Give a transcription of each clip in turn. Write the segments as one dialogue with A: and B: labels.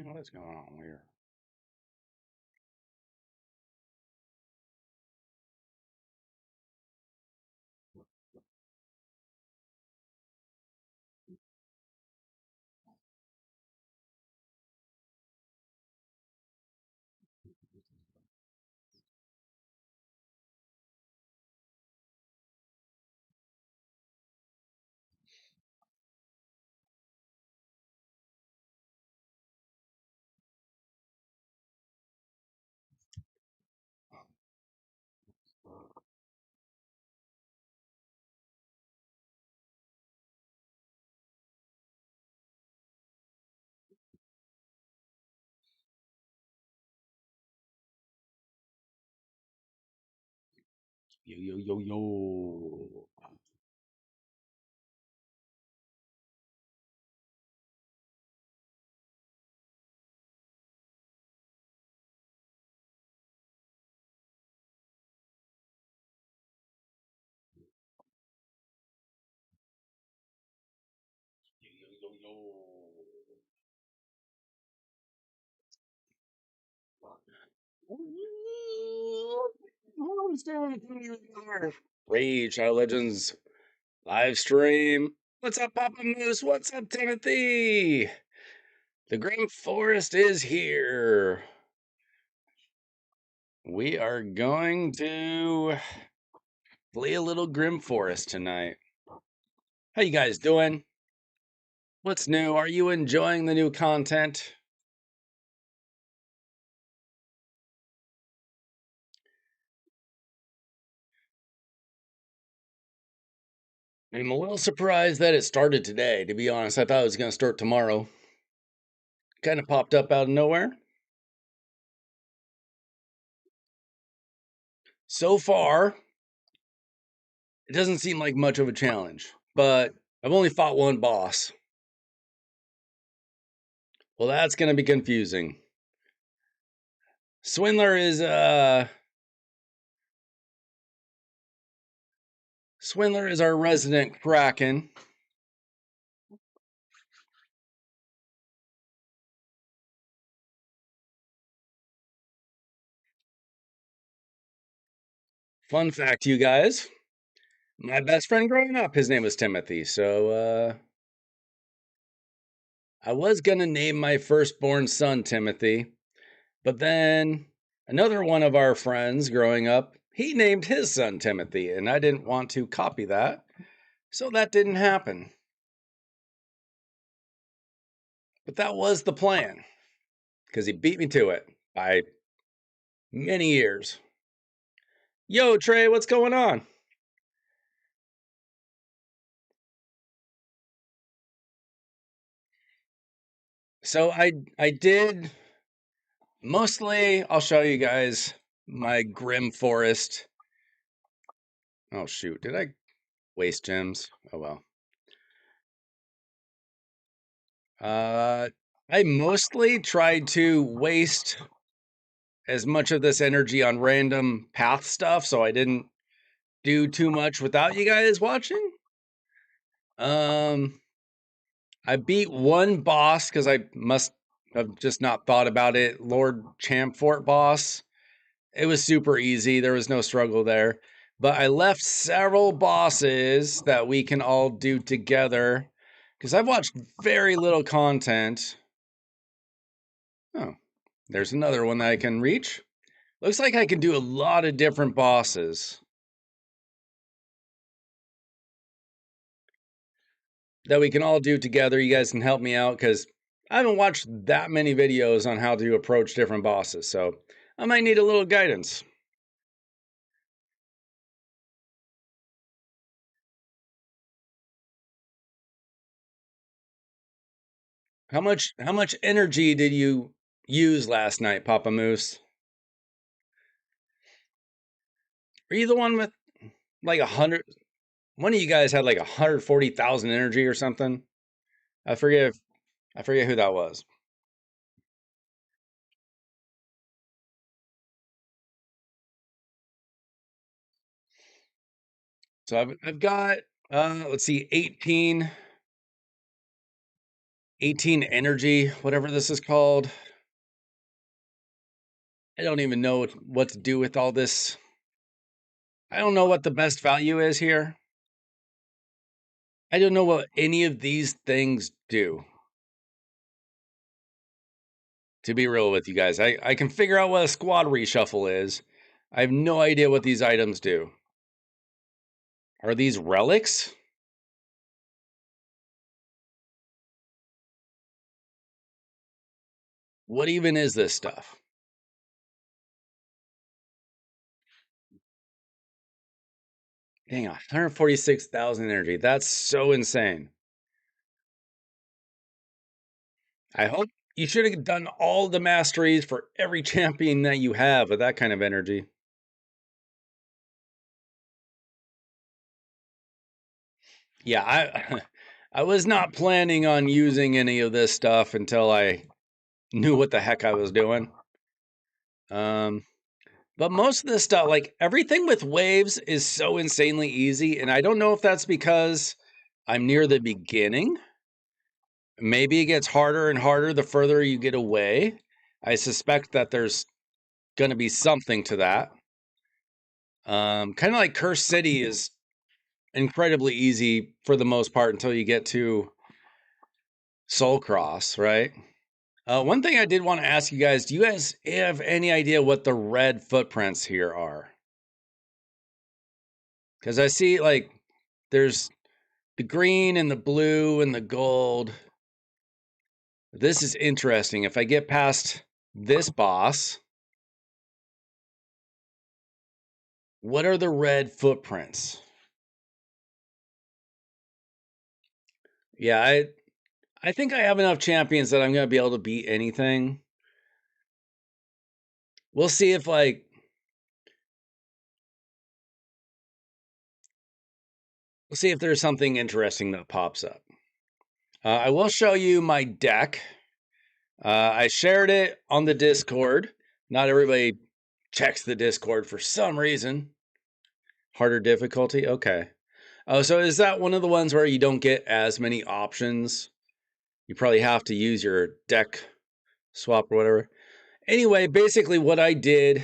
A: What is going on here? Yo, yo, yo, yo. Yo, yo, yo, yo. Rage Our Legends live stream. What's up, Papa Moose? What's up, Timothy? The Green Forest is here. We are going to play a little Grim Forest tonight. How you guys doing? What's new? Are you enjoying the new content? I'm a little surprised that it started today, to be honest. I thought it was going to start tomorrow. Kind of popped up out of nowhere. So far, it doesn't seem like much of a challenge, but I've only fought one boss. Well, that's going to be confusing. Swindler is our resident Kraken. Fun fact, you guys. My best friend growing up, his name was Timothy. So I was going to name my firstborn son Timothy, but then another one of our friends growing up, he named his son Timothy, and I didn't want to copy that. So that didn't happen. But that was the plan, because he beat me to it by many years. Yo, Trey, what's going on? So I did mostly, I'll show you guys my Grim Forest. Oh shoot, did I waste gems? Oh well. I mostly tried to waste as much of this energy on random path stuff, so I didn't do too much without you guys watching. Um, I beat one boss because I must have just not thought about it. Lord Champfort boss. It was super easy. There was no struggle there. But I left several bosses that we can all do together because I've watched very little content. Oh, there's another one that I can reach. Looks like I can do a lot of different bosses that we can all do together. You guys can help me out because I haven't watched that many videos on how to approach different bosses. So I might need a little guidance. How much energy did you use last night, Papa Moose? Are you the one with like 100? One of you guys had like 140,000 energy or something. I forget. I forget who that was. So I've got let's see, 18 18 energy, whatever this is called. I don't even know what to do with all this. I don't know what the best value is here. I don't know what any of these things do. To be real with you guys, I can figure out what a squad reshuffle is. I have no idea what these items do. Are these relics? What even is this stuff? Dang, 146,000 energy. That's so insane. I hope you should have done all the masteries for every champion that you have with that kind of energy. Yeah, I was not planning on using any of this stuff until I knew what the heck I was doing. But most of this stuff, like everything with waves, is so insanely easy, and I don't know if that's because I'm near the beginning. Maybe it gets harder and harder the further you get away. I suspect that there's going to be something to that. Kind of like Cursed City is incredibly easy for the most part until you get to Soul Cross, right? One thing I did want to ask you guys, do you guys have any idea what the red footprints here are? Because I see like there's the green and the blue and the gold. This is interesting. If I get past this boss, what are the red footprints? Yeah, I think I have enough champions that I'm going to be able to beat anything. We'll see if like we'll see if there's something interesting that pops up. I will show you my deck. I shared it on the Discord. Not everybody checks the Discord for some reason. Harder difficulty? Okay. Oh, so is that one of the ones where you don't get as many options? You probably have to use your deck swap or whatever. Anyway, basically what I did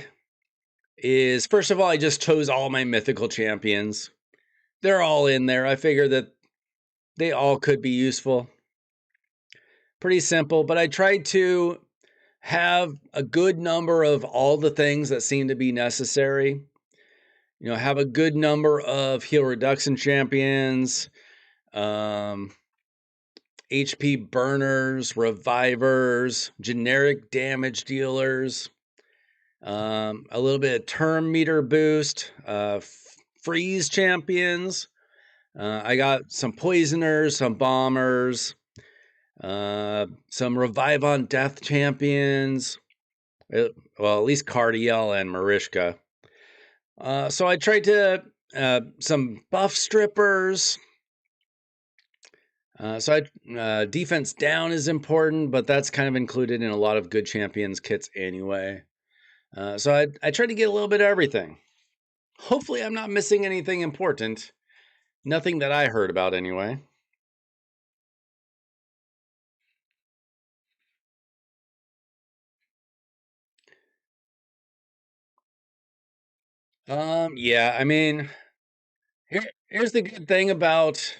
A: is, first of all, I just chose all my mythical champions. They're all in there. I figured that they all could be useful. Pretty simple, but I tried to have a good number of all the things that seem to be necessary. You know, have a good number of heal reduction champions, HP burners, revivers, generic damage dealers, a little bit of term meter boost, freeze champions. I got some poisoners, some bombers, some revive on death champions. Well, at least Cardiel and Marishka. So I tried to some buff strippers. Defense down is important, but that's kind of included in a lot of good champions kits anyway. So I tried to get a little bit of everything. Hopefully I'm not missing anything important. Nothing that I heard about anyway. Yeah, I mean, here's the good thing about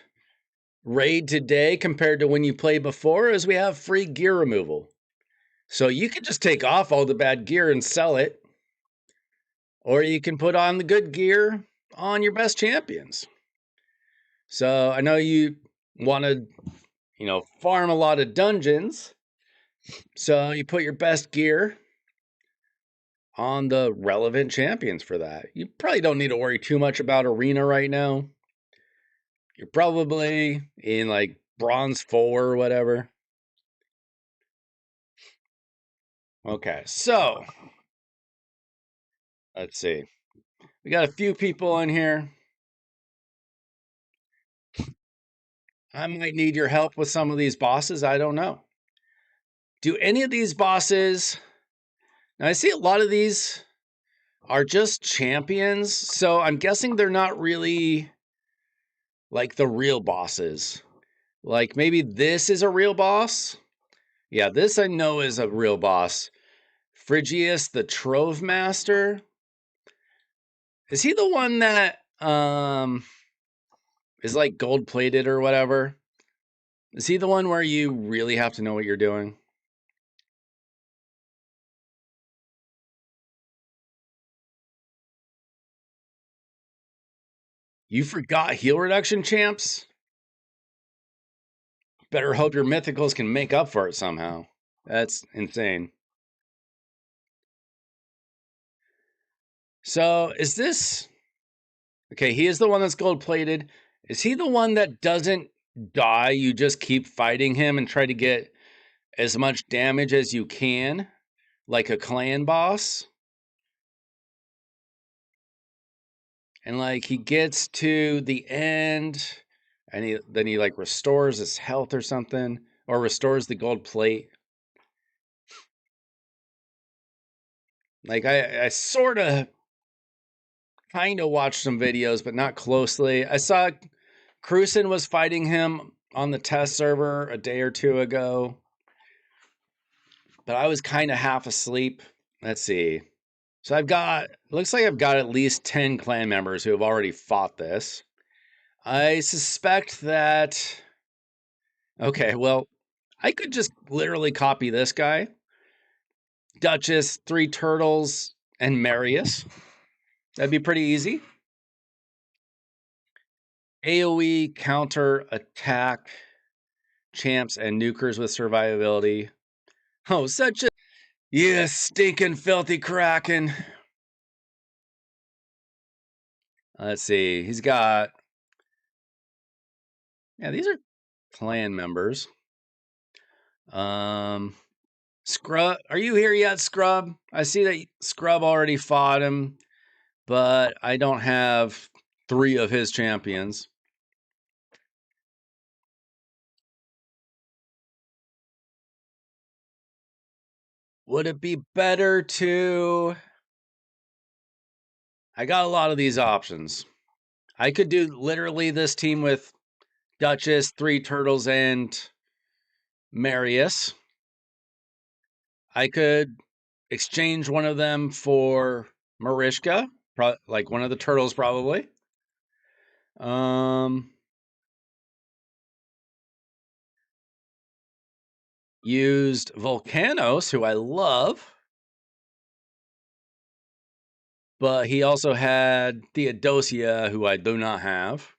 A: Raid today compared to when you played before is we have free gear removal. So you can just take off all the bad gear and sell it. Or you can put on the good gear on your best champions. So I know you want to, farm a lot of dungeons. So you put your best gear on the relevant champions for that. You probably don't need to worry too much about arena right now. You're probably in like bronze 4 or whatever. Okay, so let's see. We got a few people in here. I might need your help with some of these bosses. I don't know. Do any of these bosses... Now, I see a lot of these are just champions, so I'm guessing they're not really like the real bosses. Like maybe this is a real boss. Yeah, this I know is a real boss. Phrygius the Trove Master. Is he the one that is like gold plated or whatever? Is he the one where you really have to know what you're doing? You forgot heal reduction champs? Better hope your mythicals can make up for it somehow. That's insane. So is this okay? He is the one that's gold plated. Is he the one that doesn't die? You just keep fighting him and try to get as much damage as you can, like a clan boss. And like he gets to the end, and then he like restores his health or something, or restores the gold plate. Like I sort of kind of watched some videos, but not closely. I saw Cruisen was fighting him on the test server a day or two ago, but I was kind of half asleep. Let's see. So looks like I've got at least 10 clan members who have already fought this. I suspect that, okay, well, I could just literally copy this guy. Duchess, 3 turtles, and Marius. That'd be pretty easy. AoE, counter, attack, champs, and nukers with survivability. Oh, such a... Yeah, stinking filthy kraken. Let's see. He's got... Yeah, these are clan members. Scrub, are you here yet, Scrub? I see that Scrub already fought him, but I don't have 3 of his champions. Would it be better to... I got a lot of these options. I could do literally this team with Duchess, 3 turtles, and Marius. I could exchange one of them for Marishka, like one of the turtles probably. Used Volcanos, who I love, but he also had Theodosia, who I do not have.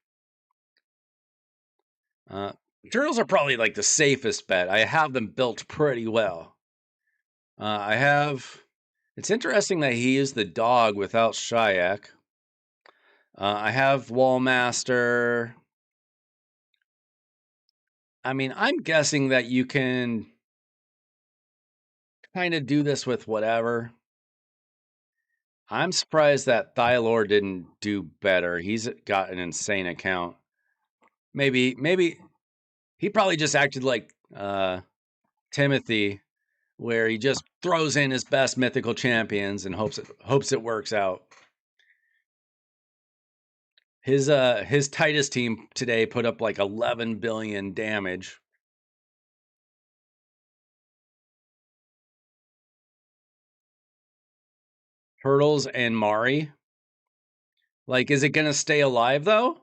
A: Turtles are probably like the safest bet. I have them built pretty well. I have... It's interesting that he is the dog without Shayak. I have Wallmaster. I mean, I'm guessing that you can kind of do this with whatever. I'm surprised that Thylor didn't do better. He's got an insane account. Maybe he probably just acted like Timothy, where he just throws in his best mythical champions and hopes it works out. His tightest team today put up like 11 billion damage. Turtles and Mari. Like, is it gonna stay alive though?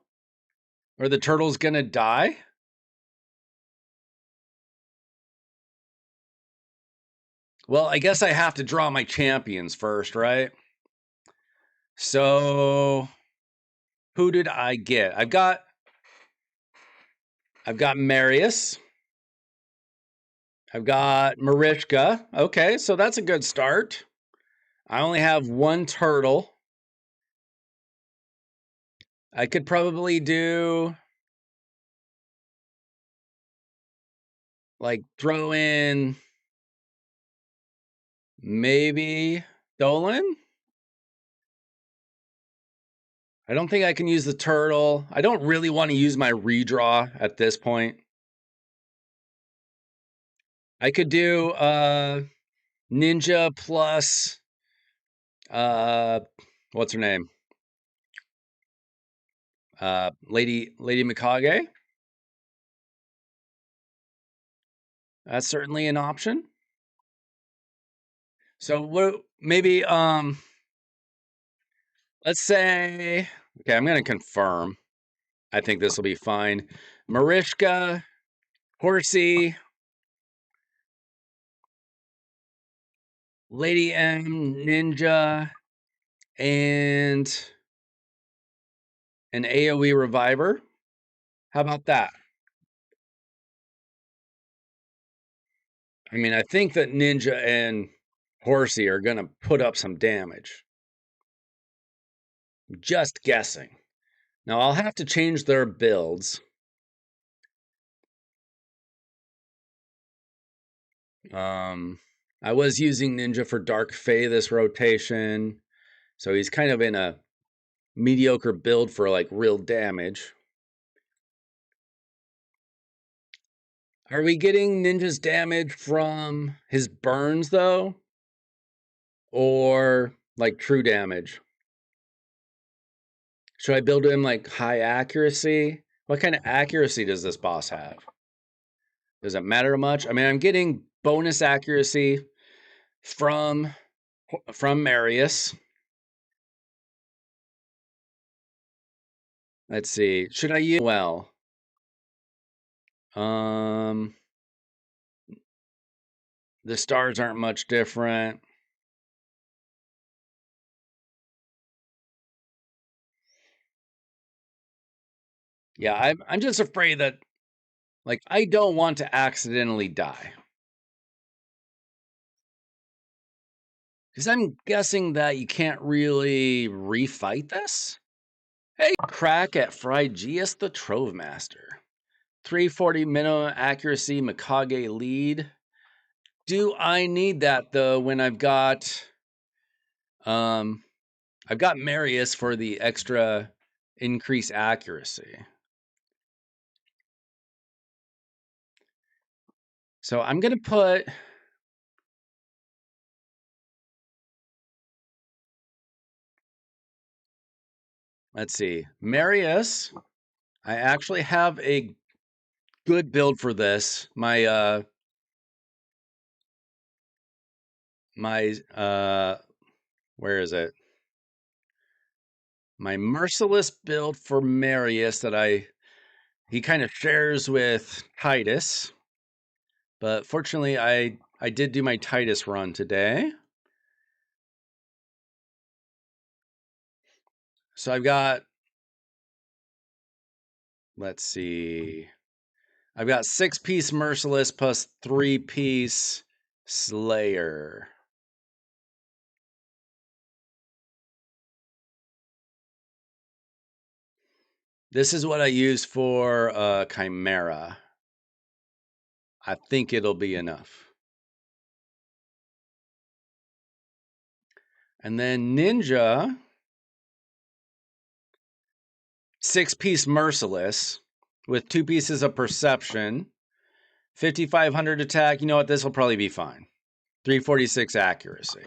A: Or the turtle's gonna die? Well, I guess I have to draw my champions first, right? So who did I get? I've got Marius. I've got Marishka. Okay, so that's a good start. I only have 1 turtle. I could probably do like throw in maybe Dolan. I don't think I can use the turtle. I don't really want to use my redraw at this point. I could do Ninja plus what's her name? Lady Mikage. That's certainly an option. So what maybe let's say, okay, I'm going to confirm. I think this will be fine. Marishka, Horsey, Lady M, Ninja, and an AoE Reviver. How about that? I mean, I think that Ninja and Horsey are going to put up some damage. Just guessing. Now, I'll have to change their builds. I was using Ninja for Dark Fae this rotation, so he's kind of in a mediocre build for like real damage. Are we getting Ninja's damage from his burns though? Or like true damage? Should I build him like high accuracy? What kind of accuracy does this boss have? Does it matter much? I mean, I'm getting bonus accuracy from Marius. Let's see. Should I use well? The stars aren't much different. Yeah, I'm just afraid that like I don't want to accidentally die. Because I'm guessing that you can't really refight this. Hey, crack at Phrygius the Trove Master. 340 minimum accuracy Mikage lead. Do I need that though when I've got Marius for the extra increased accuracy. So I'm gonna put let's see, Marius. I actually have a good build for this. My where is it? My merciless build for Marius that he kind of shares with Titus. But fortunately I did do my Titus run today. So I've got let's see. I've got 6-piece merciless plus 3-piece slayer. This is what I use for Chimera. I think it'll be enough. And then Ninja, 6-piece merciless with 2 pieces of perception, 5,500 attack. You know what? This will probably be fine. 346 accuracy.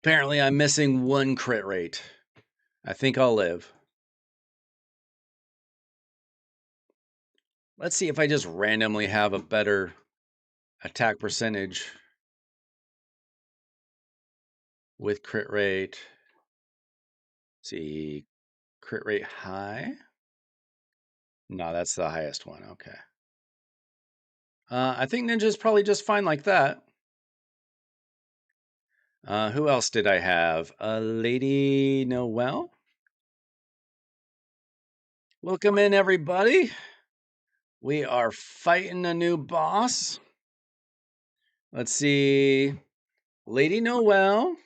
A: Apparently, I'm missing 1 crit rate. I think I'll live. Let's see if I just randomly have a better attack percentage with crit rate. Let's see, crit rate high. No, that's the highest one. Okay. I think Ninja's probably just fine like that. Who else did I have? Lady Noel. Welcome in, everybody. We are fighting a new boss. Let's see. Lady Noel.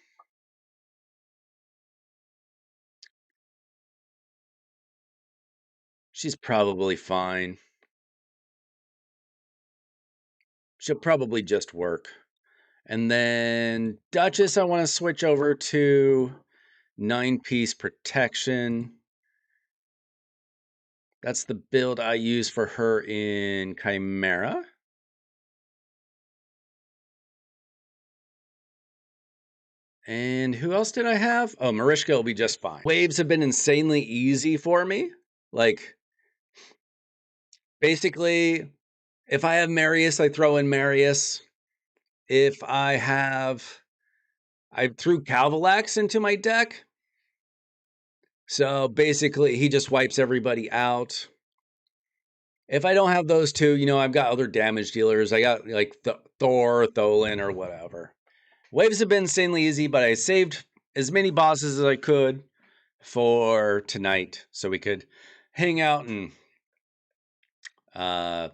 A: She's probably fine. She'll probably just work. And then Duchess, I want to switch over to 9-piece protection. That's the build I use for her in Chimera. And who else did I have? Oh, Marishka will be just fine. Waves have been insanely easy for me. Like, Basically, if I have Marius, I throw in Marius. If I threw Calvalax into my deck. So basically, he just wipes everybody out. If I don't have those two, I've got other damage dealers. I got like Thor, Tholin, or whatever. Waves have been insanely easy, but I saved as many bosses as I could for tonight so we could hang out and uh,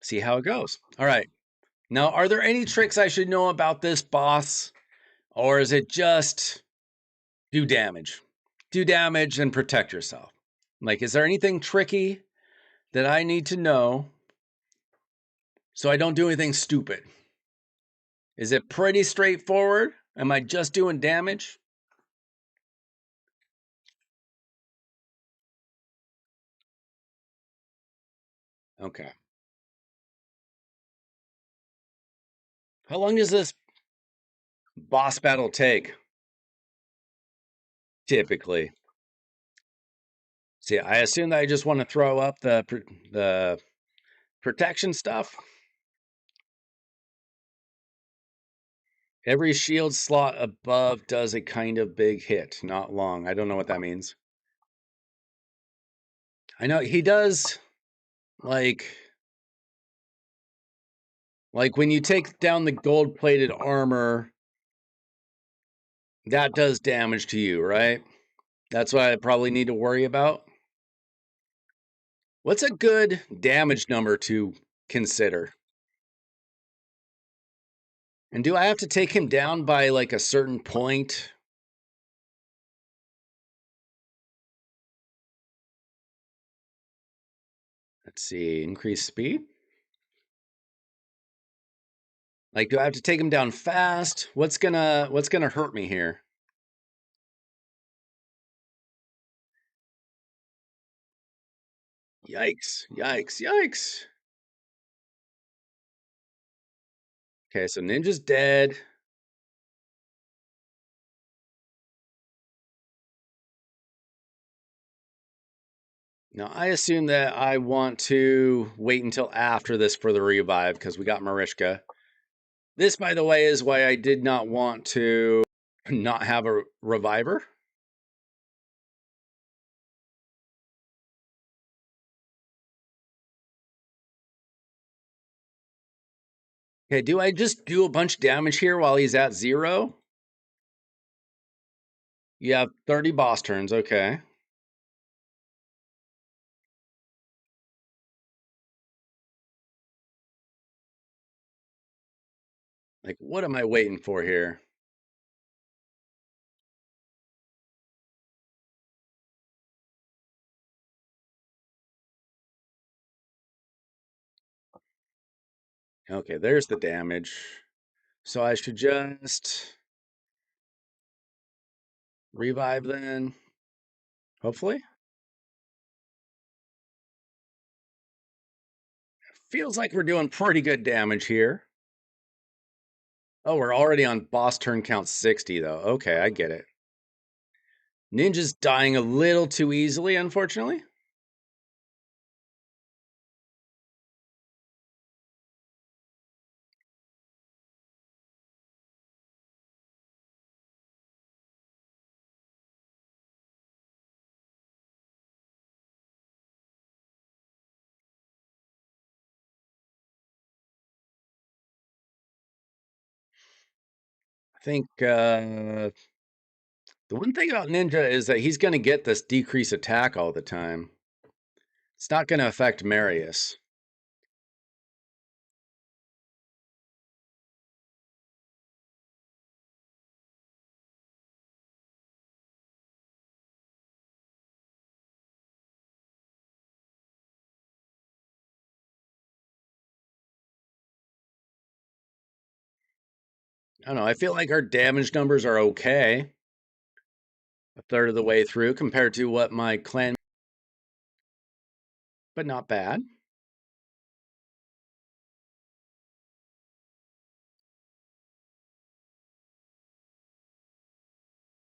A: see how it goes. All right. Now, are there any tricks I should know about this boss? Or is it just do damage? Do damage and protect yourself. Like, is there anything tricky that I need to know so I don't do anything stupid? Is it pretty straightforward? Am I just doing damage? Okay. How long does this boss battle take? Typically. See, I assume that I just want to throw up the protection stuff. Every shield slot above does a kind of big hit, not long. I don't know what that means. I know he does like when you take down the gold-plated armor, that does damage to you, right? That's what I probably need to worry about. What's a good damage number to consider? And do I have to take him down by like a certain point? Let's see, increase speed? Like, do I have to take him down fast? What's gonna hurt me here? Yikes, yikes, yikes. Okay, so Ninja's dead. Now, I assume that I want to wait until after this for the revive because we got Marishka. This, by the way, is why I did not want to not have a reviver. Okay, do I just do a bunch of damage here while he's at 0? You have 30 boss turns, okay. Like, what am I waiting for here? Okay, there's the damage. So I should just revive then, hopefully. Feels like we're doing pretty good damage here. Oh, we're already on boss turn count 60, though. Okay, I get it. Ninja's dying a little too easily, unfortunately. I think the one thing about Ninja is that he's going to get this decrease attack all the time. It's not going to affect Marius. I don't know. I feel like our damage numbers are okay. A third of the way through compared to what my clan, but not bad.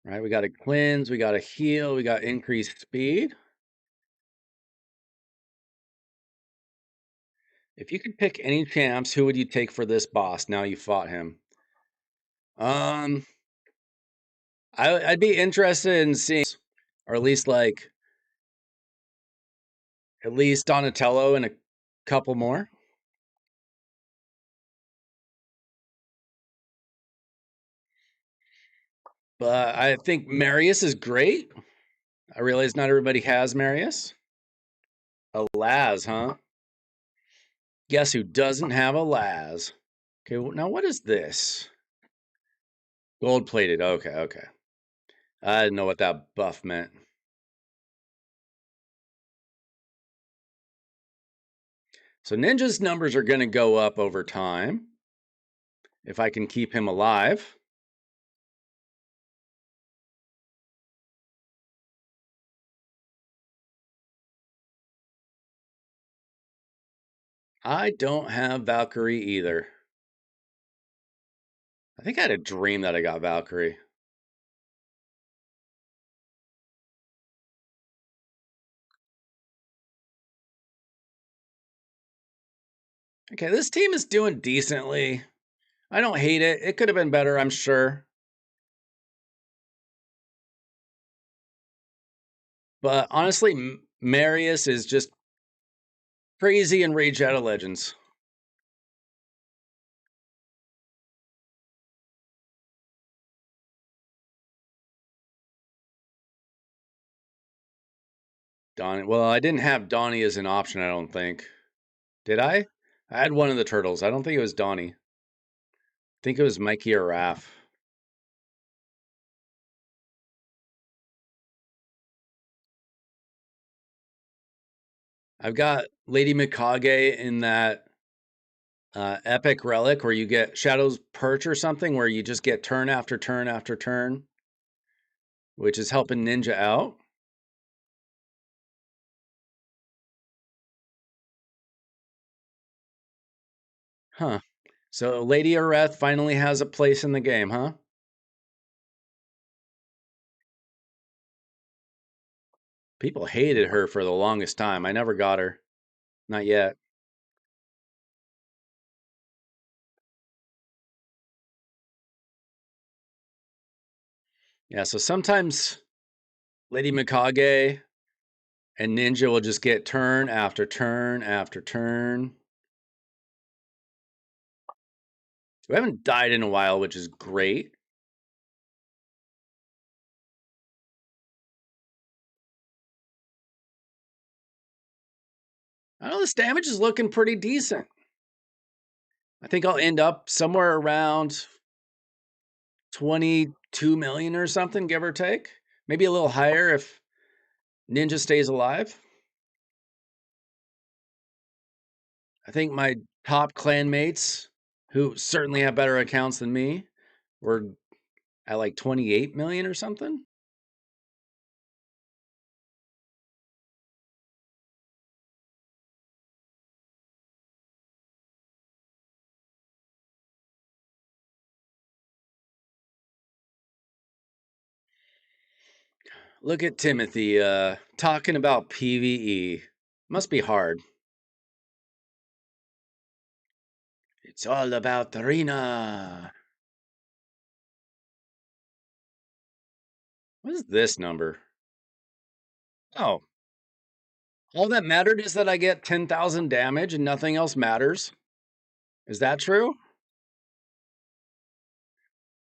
A: Right, we got a cleanse, we got a heal, we got increased speed. If you could pick any champs, who would you take for this boss now you fought him? Um, I'd be interested in seeing, or at least Donatello and a couple more. But I think Marius is great. I realize not everybody has Marius. A Laz, huh? Guess who doesn't have a Laz? Okay, well, now what is this? Gold plated. Okay, okay. I didn't know what that buff meant. So Ninja's numbers are going to go up over time if I can keep him alive. I don't have Valkyrie either. I think I had a dream that I got Valkyrie. Okay, this team is doing decently. I don't hate it. It could have been better, I'm sure. But honestly, Marius is just crazy in Rage Out of Legends. Donnie. Well, I didn't have Donnie as an option, I don't think. Did I? I had one of the turtles. I don't think it was Donnie. I think it was Mikey or Raph. I've got Lady Mikage in that epic relic where you get Shadow's Perch or something, where you just get turn after turn after turn, which is helping Ninja out. Huh. So Lady Areth finally has a place in the game, huh? People hated her for the longest time. I never got her. Not yet. Yeah, so sometimes Lady Mikage and Ninja will just get turn after turn after turn. We haven't died in a while, which is great. I know this damage is looking pretty decent. I think I'll end up somewhere around 22 million or something, give or take. Maybe a little higher if Ninja stays alive. I think my top clanmates, who certainly have better accounts than me, were at like 28 million or something. Look at Timothy talking about PvE. Must be hard. It's all about the arena. What is this number? Oh, all that mattered is that I get 10,000 damage and nothing else matters. Is that true?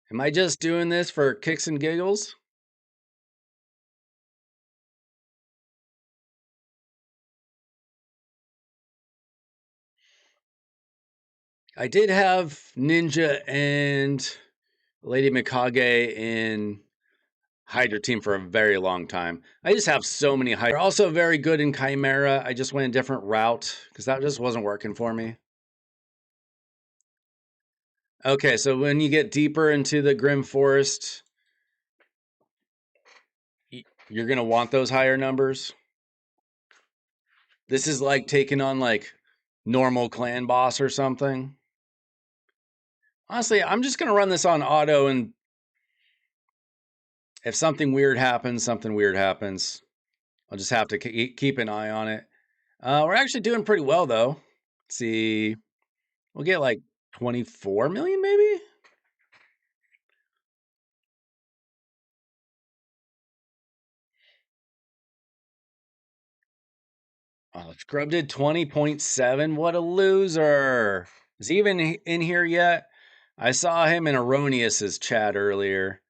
A: Am I just doing this for kicks and giggles? I did have Ninja and Lady Mikage in Hydra team for a very long time. I just have so many Hydra. They're also very good in Chimera. I just went a different route because that just wasn't working for me. Okay, so when you get deeper into the Grim Forest, you're going to want those higher numbers. This is like taking on like normal clan boss or something. Honestly, I'm just going to run this on auto, and if something weird happens, something weird happens. I'll just have to keep an eye on it. We're actually doing pretty well, though. See, we'll get like 24 million maybe? Oh, Scrub did 20.7. What a loser. Is he even in here yet? I saw him in Erroneous's chat earlier.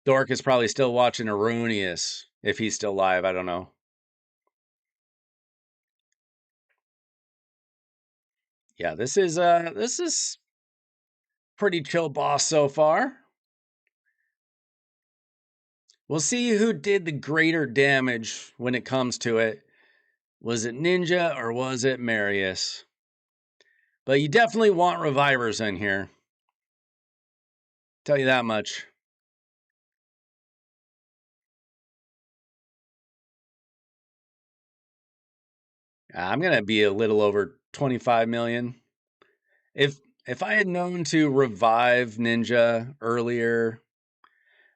A: Dork is probably still watching Erroneous. If he's still live, I don't know. Yeah, this is pretty chill boss so far. We'll see who did the greater damage when it comes to it. Was it Ninja or was it Marius? But you definitely want revivers in here. Tell you that much. I'm gonna be a little over 25 million. If if I had known to revive Ninja earlier,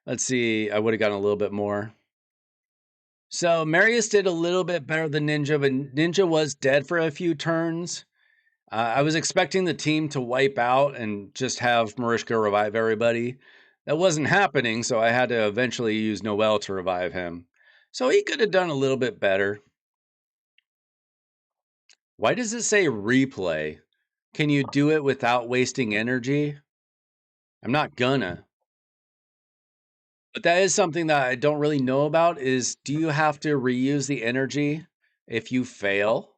A: let's see, I would have gotten a little bit more. So Marius did a little bit better than Ninja, but Ninja was dead for a few turns. I was expecting the team to wipe out and just have Marishka revive everybody. That wasn't happening, so I had to eventually use Noel to revive him. So he could have done a little bit better. Why does it say replay? Can you do it without wasting energy? I'm not gonna. But that is something that I don't really know about is do you have to reuse the energy if you fail?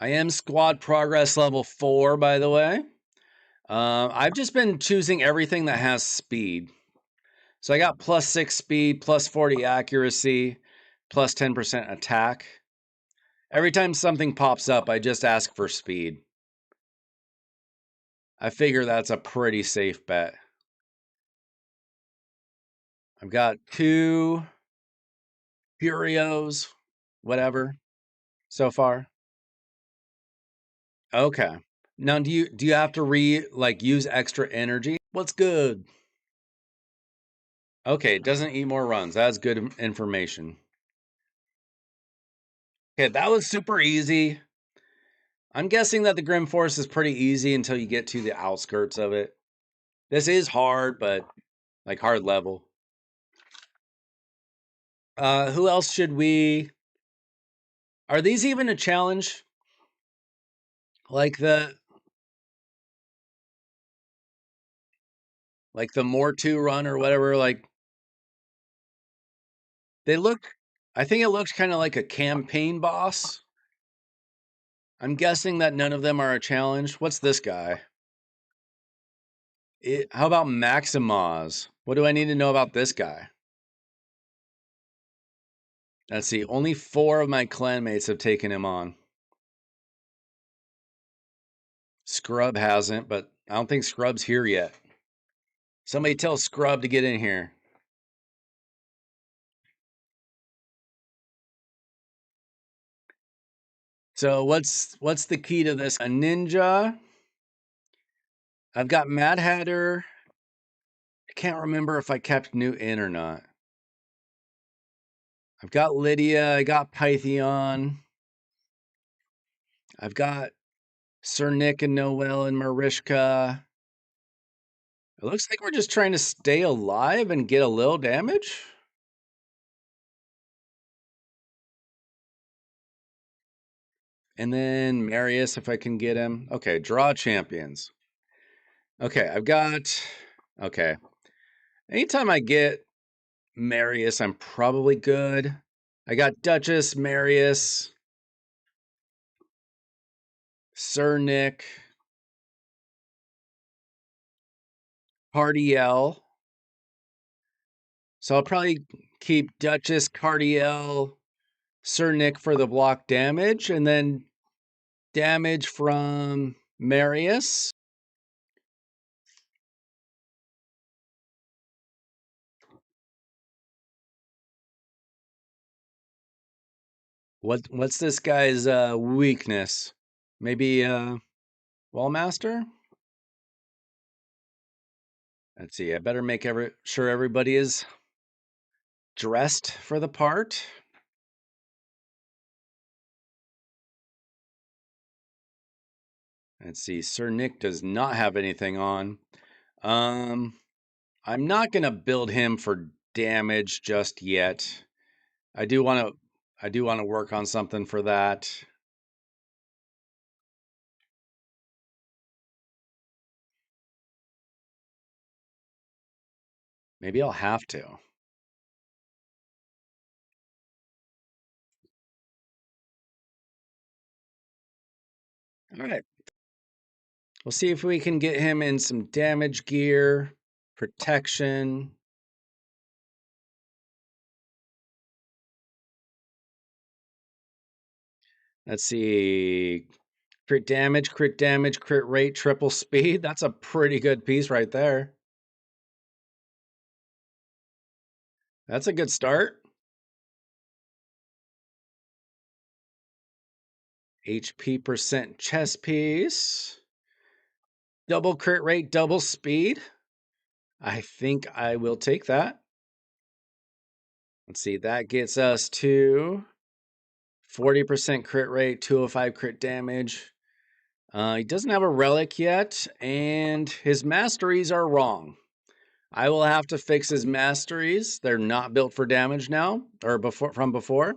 A: I am squad progress level 4, by the way. I've just been choosing everything that has speed. So I got plus 6 speed, plus 40 accuracy, plus 10% attack. Every time something pops up, I just ask for speed. I figure that's a pretty safe bet. I've got 2 Furios, whatever, so far. Okay. Now do you have to use extra energy? What's good? Okay, it doesn't eat more runs. That's good information. Okay, that was super easy. I'm guessing that the Grim Forest is pretty easy until you get to the outskirts of it. This is hard, but like hard level. Who else should we? Are these even a challenge? Like the more two run or whatever. Like they look. I think it looks kind of like a campaign boss. I'm guessing that none of them are a challenge. What's this guy? How about Maximoz? What do I need to know about this guy? Let's see. Only 4 of my clanmates have taken him on. Scrub hasn't, but I don't think Scrub's here yet. Somebody tell Scrub to get in here. So what's the key to this? A ninja. I've got Mad Hatter. I can't remember if I kept Newt in or not. I've got Lydia. I got Pythion. I've got Sir Nick and Noel and Marishka. It looks like we're just trying to stay alive and get a little damage. And then Marius, if I can get him. Okay, draw champions. Okay, I've got. Okay. Anytime I get Marius, I'm probably good. I got Duchess, Marius, Sir Nick, Cardiel. So I'll probably keep Duchess, Cardiel, Sir Nick for the block damage, and then damage from Marius. What's this guy's weakness? Maybe Wallmaster? Let's see. I better make sure everybody is dressed for the part. Let's see. Sir Nick does not have anything on. I'm not gonna build him for damage just yet. I do want to work on something for that. Maybe I'll have to. All right. We'll see if we can get him in some damage gear, protection. Let's see. Crit damage, crit rate, triple speed. That's a pretty good piece right there. That's a good start. HP percent chest piece. Double crit rate, double speed. I think I will take that. Let's see, that gets us to 40% crit rate, 205 crit damage. He doesn't have a relic yet, and his masteries are wrong. I will have to fix his masteries. They're not built for damage now, or from before.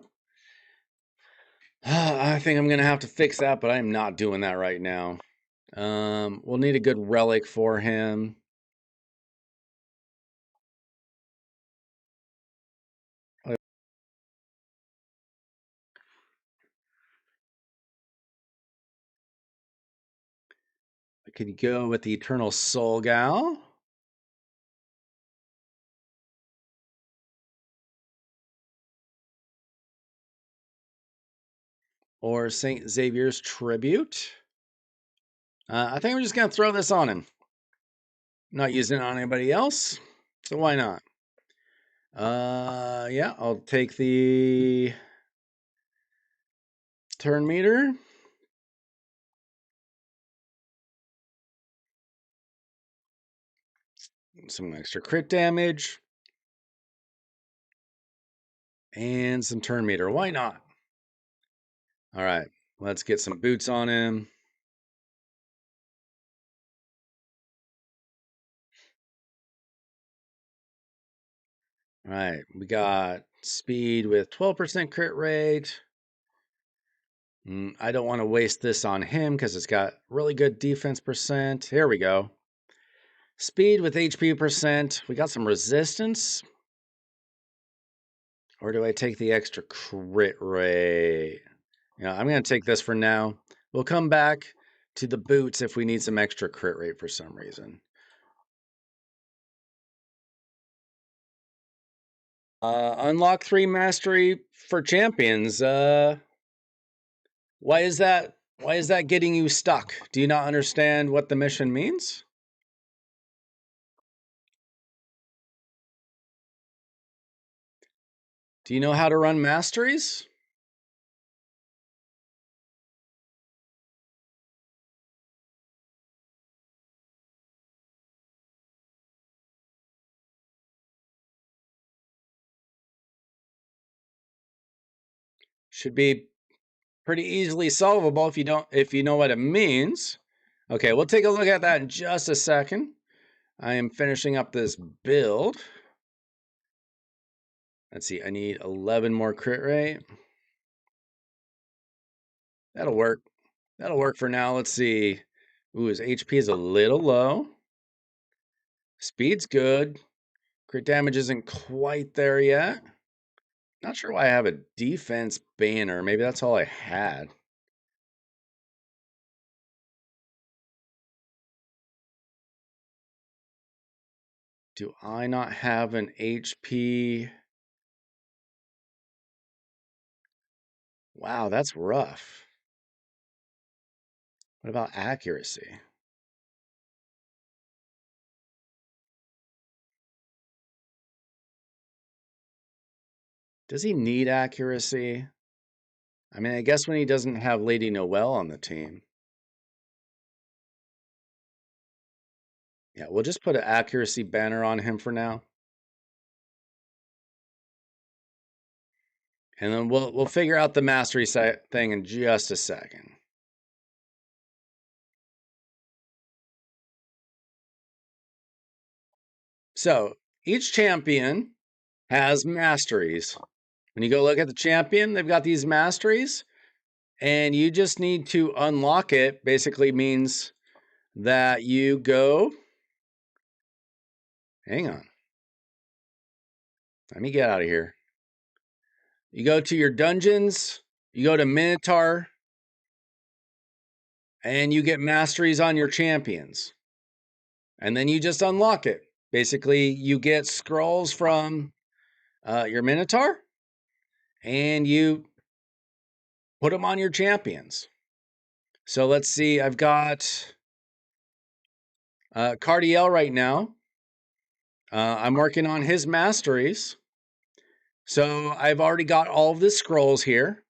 A: I think I'm gonna have to fix that, but I'm not doing that right now. We'll need a good relic for him. I could go with the Eternal Soul Gal. Or St. Xavier's Tribute. I think I'm just going to throw this on him. Not using it on anybody else, so why not? Yeah, I'll take the turn meter. Some extra crit damage. And some turn meter. Why not? All right, let's get some boots on him. All right, we got speed with 12% crit rate. I don't want to waste this on him because it's got really good defense percent. Here we go. Speed with HP percent. We got some resistance. Or do I take the extra crit rate? Yeah, I'm going to take this for now. We'll come back to the boots if we need some extra crit rate for some reason. Unlock 3 mastery for champions. Why is that? Why is that getting you stuck? Do you not understand what the mission means? Do you know how to run masteries? Should be pretty easily solvable if you know what it means. Okay, we'll take a look at that in just a second. I am finishing up this build. Let's see, I need 11 more crit rate. That'll work. That'll work for now. Let's see. Ooh, his HP is a little low. Speed's good. Crit damage isn't quite there yet. Not sure why I have a defense banner. Maybe that's all I had. Do I not have an HP? Wow, that's rough. What about accuracy? Does he need accuracy? I mean, I guess when he doesn't have Lady Noelle on the team. Yeah, we'll just put an accuracy banner on him for now. And then we'll figure out the mastery thing in just a second. So each champion has masteries. When you go look at the champion, they've got these masteries, and you just need to unlock it. Basically means that you go, hang on, let me get out of here. You go to your dungeons, you go to Minotaur, and you get masteries on your champions. And then you just unlock it. Basically, you get scrolls from your Minotaur, and you put them on your champions. So let's see, I've got Cardiel right now. I'm working on his masteries. So I've already got all of the scrolls here,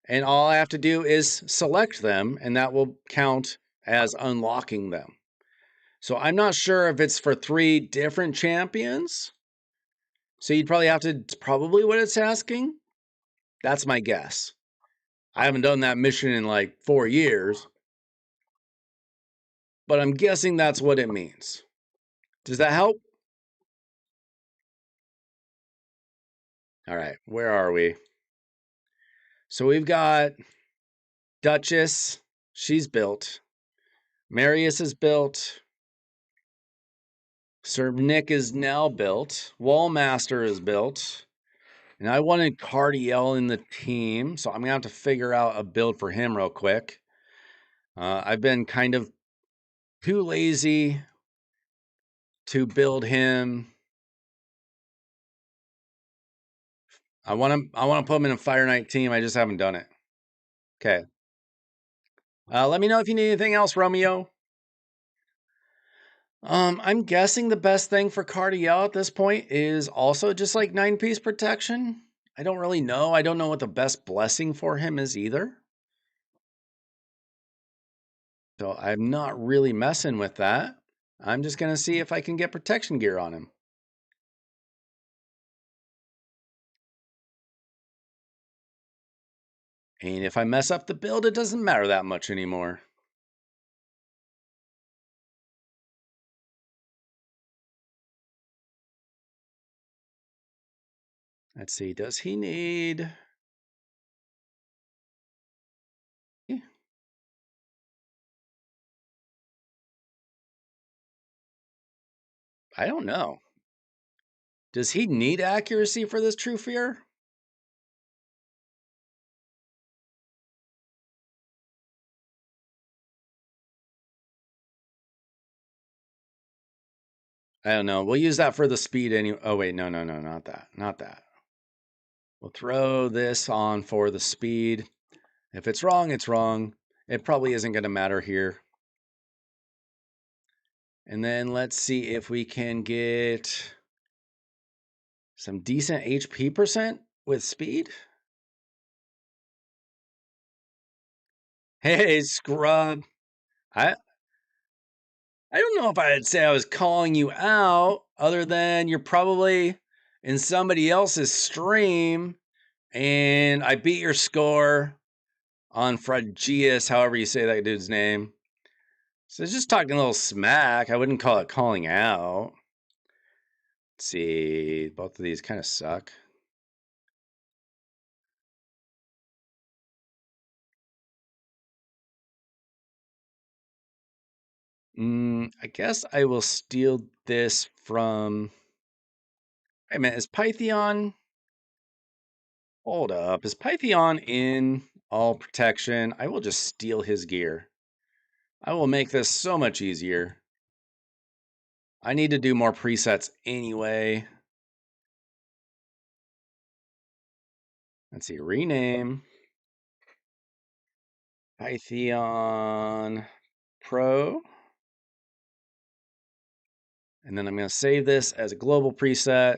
A: and all I have to do is select them, and that will count as unlocking them. So I'm not sure if it's for 3 different champions. So you'd probably have to, it's probably what it's asking. That's my guess. I haven't done that mission in like 4 years, but I'm guessing that's what it means. Does that help? All right, where are we? So we've got Duchess, she's built. Marius is built. Sir Nick is now built. Wallmaster is built. And I wanted Cardiel in the team, so I'm going to have to figure out a build for him real quick. I've been kind of too lazy to build him. I want to put him in a Fire Knight team. I just haven't done it. Okay. Let me know if you need anything else, Romeo. I'm guessing the best thing for Cardiel at this point is also just like 9-piece protection. I don't really know. I don't know what the best blessing for him is either. So I'm not really messing with that. I'm just going to see if I can get protection gear on him. And if I mess up the build, it doesn't matter that much anymore. Let's see, does he need... I don't know. Does he need accuracy for this True Fear? I don't know. We'll use that for the speed anyway. Oh, wait, no, not that. Not that. We'll throw this on for the speed. If it's wrong, it's wrong. It probably isn't going to matter here. And then let's see if we can get some decent HP percent with speed. Hey, scrub. I don't know if I'd say I was calling you out, other than you're probably in somebody else's stream, and I beat your score on Fragius, however you say that dude's name. So it's just talking a little smack. I wouldn't call it calling out. Let's see, both of these kind of suck. I guess I will steal this from... Wait a minute, is Pythion... Hold up, is Pythion in all protection? I will just steal his gear. I will make this so much easier. I need to do more presets anyway. Let's see, rename. Pythion Pro. And then I'm going to save this as a global preset.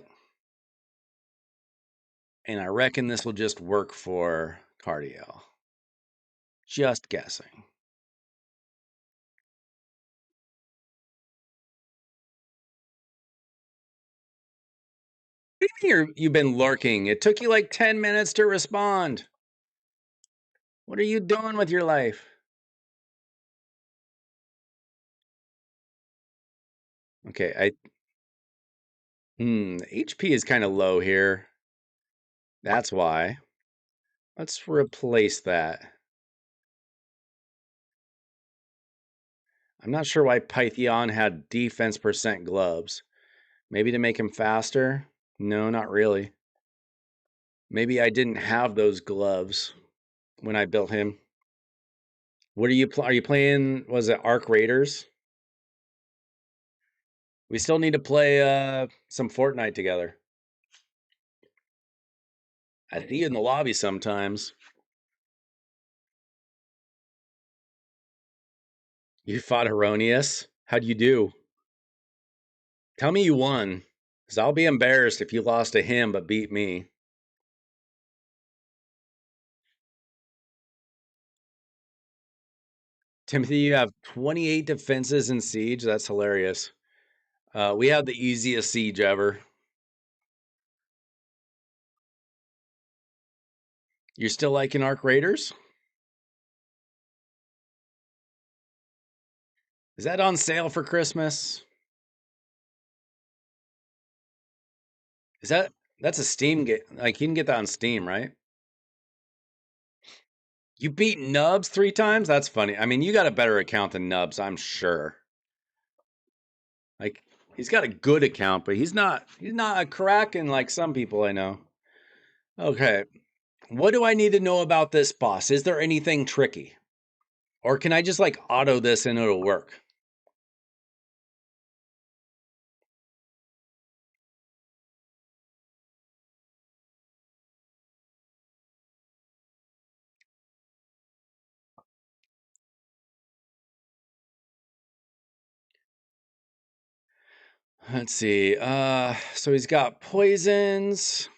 A: And I reckon this will just work for Cardiel. Just guessing. What do you mean you've been lurking? It took you like 10 minutes to respond. What are you doing with your life? Okay, HP is kind of low here. That's why. Let's replace that. I'm not sure why Python had defense percent gloves. Maybe to make him faster? No, not really. Maybe I didn't have those gloves when I built him. What are you playing? Was it Arc Raiders? We still need to play some Fortnite together. I see you in the lobby sometimes. You fought Erroneous. How'd you do? Tell me you won, because I'll be embarrassed if you lost to him but beat me. Timothy, you have 28 defenses in Siege. That's hilarious. We have the easiest Siege ever. You're still liking Arc Raiders? Is that on sale for Christmas? Is that's a Steam game? Like you can get that on Steam, right? You beat Nubs 3 times? That's funny. I mean, you got a better account than Nubs, I'm sure. Like he's got a good account, but he's not a Kraken like some people I know. Okay. What do I need to know about this boss? Is there anything tricky? Or can I just like auto this and it'll work? Let's see. So he's got poisons.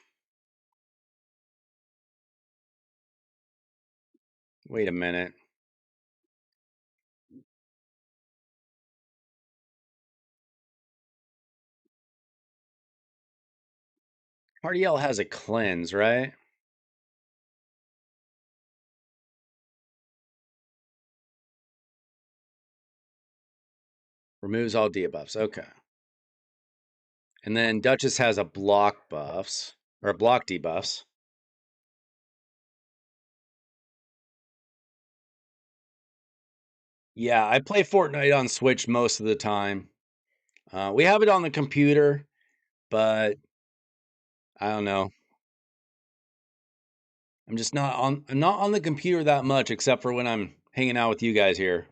A: Wait a minute. Hardiel has a cleanse, right? Removes all debuffs. Okay. And then Duchess has a block buffs or block debuffs. Yeah, I play Fortnite on Switch most of the time. We have it on the computer, but I don't know. I'm not on the computer that much except for when I'm hanging out with you guys here.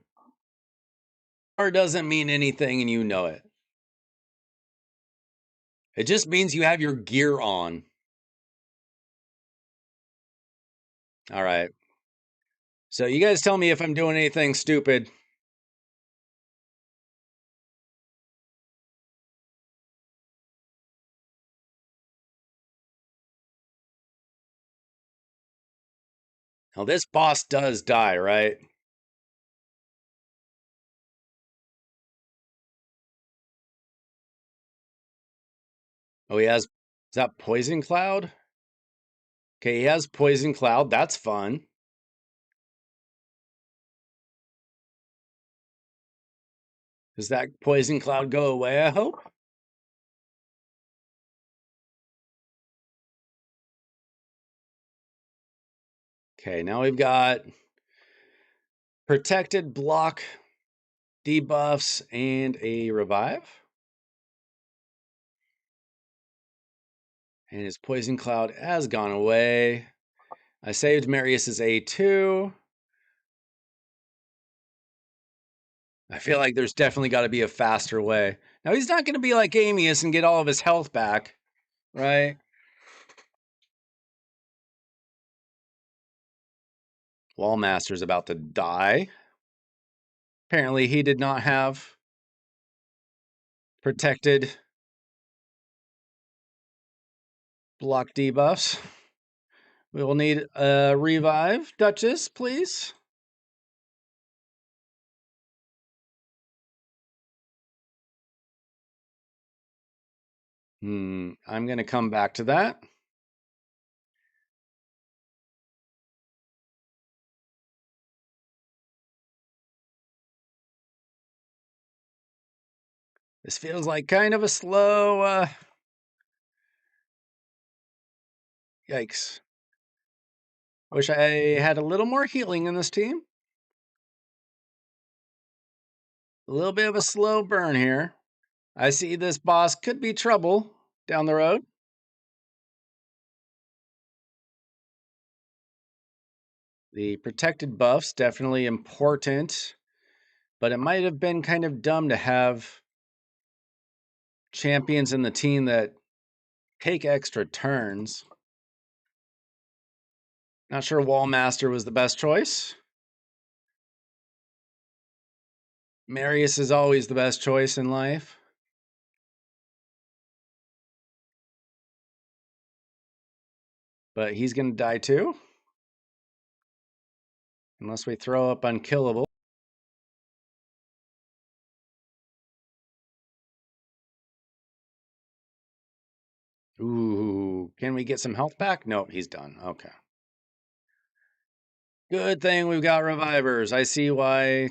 A: Or doesn't mean anything and you know it. It just means you have your gear on. All right. So you guys tell me if I'm doing anything stupid. Now this boss does die, right? Oh, he has. Is that Poison Cloud? Okay, he has Poison Cloud. That's fun. Does that Poison Cloud go away, I hope? Okay, now we've got protected block debuffs and a revive. And his Poison Cloud has gone away. I saved Marius's A2. I feel like there's definitely got to be a faster way. Now, he's not going to be like Amius and get all of his health back, right? Wallmaster's about to die. Apparently, he did not have protected block debuffs. We will need a revive. Duchess, please. I'm going to come back to that. This feels like kind of a slow Yikes. Wish I had a little more healing in this team. A little bit of a slow burn here. I see this boss could be trouble down the road. The protected buff's definitely important, but it might have been kind of dumb to have champions in the team that take extra turns. Not sure Wallmaster was the best choice. Marius is always the best choice in life. But he's going to die too. Unless we throw up unkillable. Ooh, can we get some health back? Nope, he's done. Okay. Good thing we've got revivers. I see why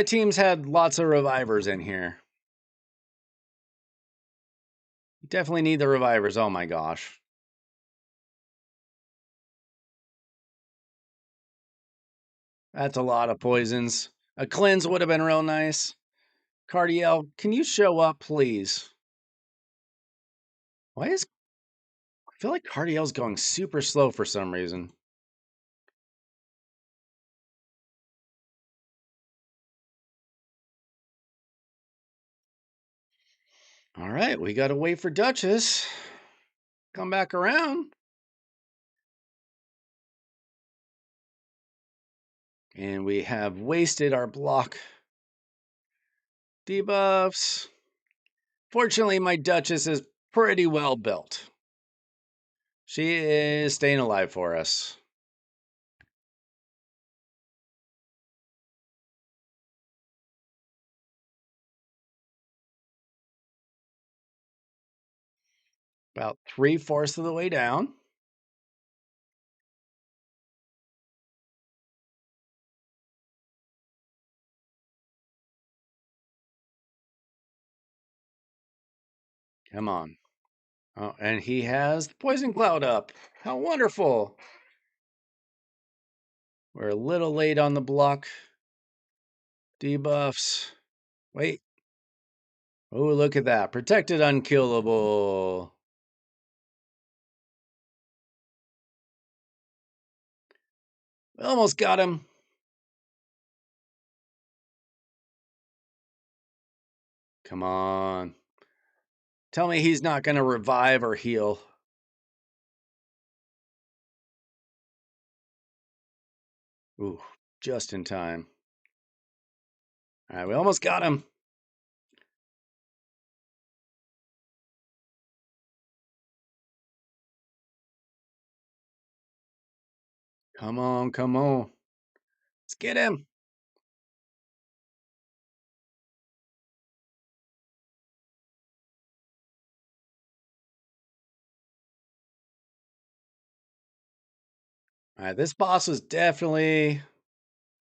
A: teams had lots of revivers in here. You definitely need the revivers. Oh my gosh. That's a lot of poisons. A cleanse would have been real nice. Cardiel, can you show up, please? I feel like Cardiel's going super slow for some reason. All right, we got to wait for Duchess. Come back around. And we have wasted our block debuffs. Fortunately, my Duchess is pretty well built. She is staying alive for us. About 3/4 of the way down. Come on. Oh, and he has the poison cloud up. How wonderful. We're a little late on the block debuffs. Wait. Oh, look at that. Protected unkillable. We almost got him. Come on. Tell me he's not going to revive or heal. Ooh, just in time. All right, we almost got him. Come on, come on. Let's get him. All right, this boss is definitely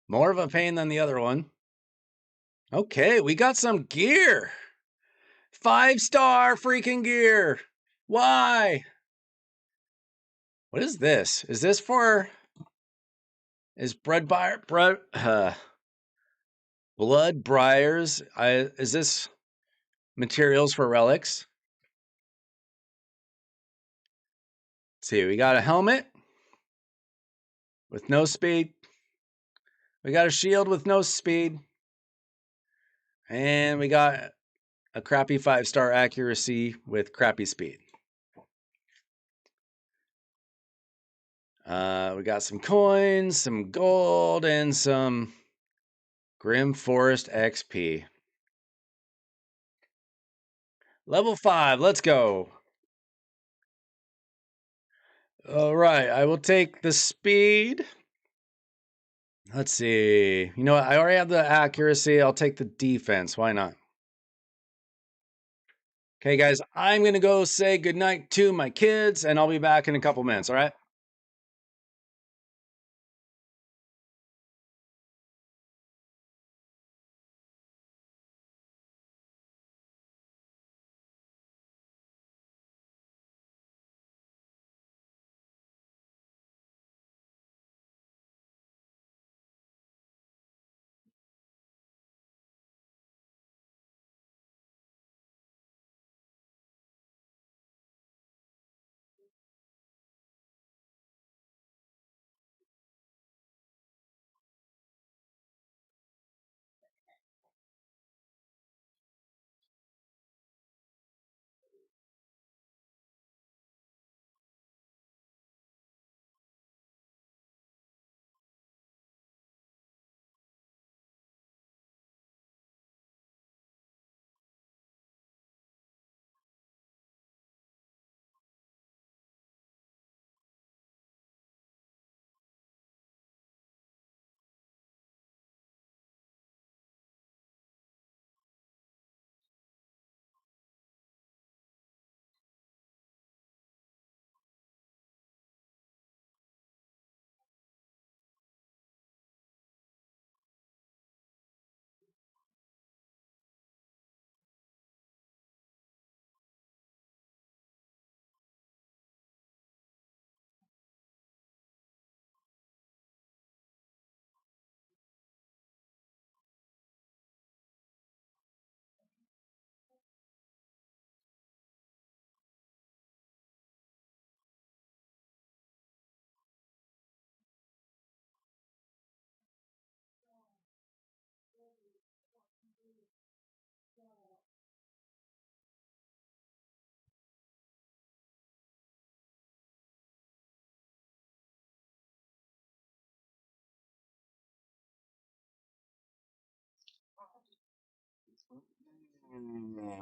A: more of a pain than the other one. Okay, we got some gear. 5-star freaking gear. Why? What is this? Is this for... Is blood briars? Is this materials for relics? Let's see, we got a helmet with no speed. We got a shield with no speed. And we got a crappy 5-star accuracy with crappy speed. We got some coins, some gold, and some Grim Forest XP. Level 5, let's go. All right, I will take the speed. Let's see. You know what? I already have the accuracy. I'll take the defense. Why not? Okay, guys, I'm going to go say goodnight to my kids, and I'll be back in a couple minutes, all right?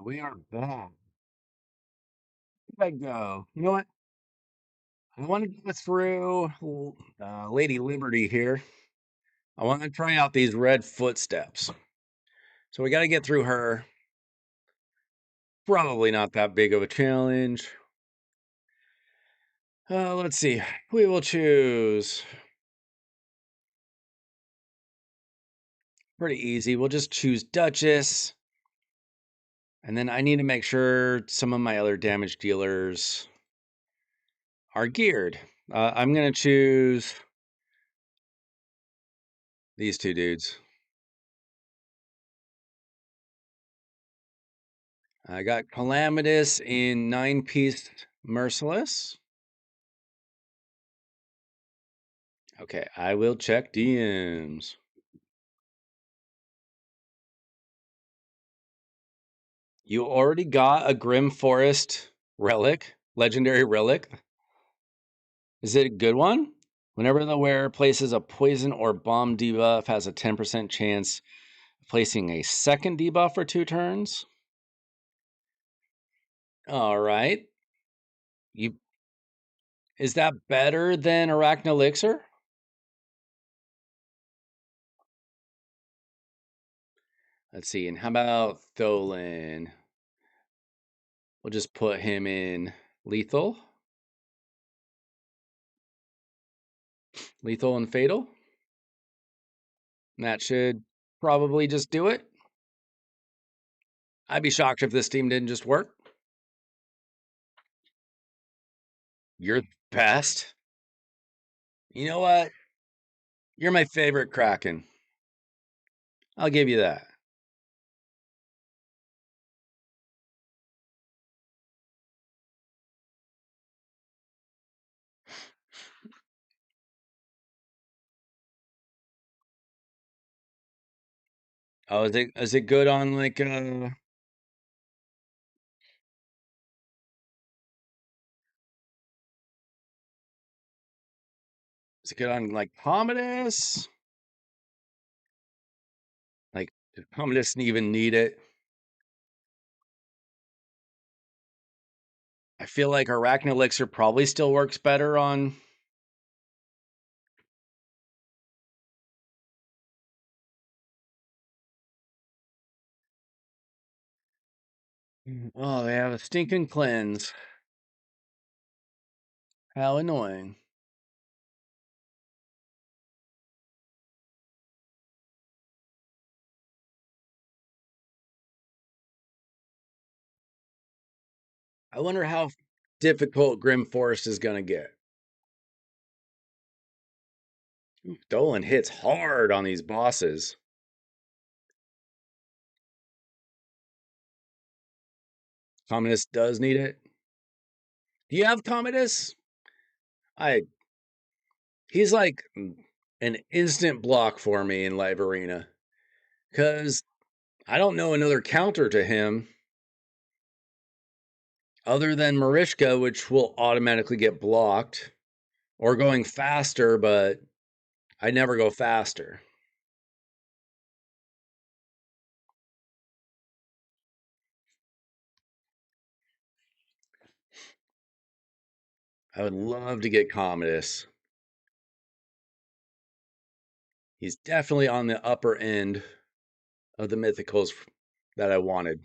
A: We are back. Where'd I go? You know what? I want to go through Lady Liberty here. I want to try out these red footsteps. So we got to get through her. Probably not that big of a challenge. Let's see. We will choose. Pretty easy. We'll just choose Duchess. And then I need to make sure some of my other damage dealers are geared. I'm going to choose these two dudes. I got Calamitous in 9-piece Merciless. Okay, I will check DMs. You already got a Grim Forest relic, legendary relic. Is it a good one? Whenever the wearer places a poison or bomb debuff, has a 10% chance of placing a second debuff for 2 turns. All right. Is that better than Arachnelixir? Let's see. And how about Tholen? We'll just put him in lethal. Lethal and fatal. And that should probably just do it. I'd be shocked if this team didn't just work. You're the best. You know what? You're my favorite Kraken. I'll give you that. Oh, is it good on like is it good on like Commodus? Like does Commodus even need it? I feel like Arachnelixir probably still works better on. Oh, they have a stinking cleanse. How annoying. I wonder how difficult Grim Forest is going to get. Dolan hits hard on these bosses. Commodus does need it. Do you have Commodus? I He's like an instant block for me in Live Arena. Cause I don't know another counter to him other than Marishka, which will automatically get blocked. Or going faster, but I never go faster. I would love to get Commodus. He's definitely on the upper end of the mythicals that I wanted.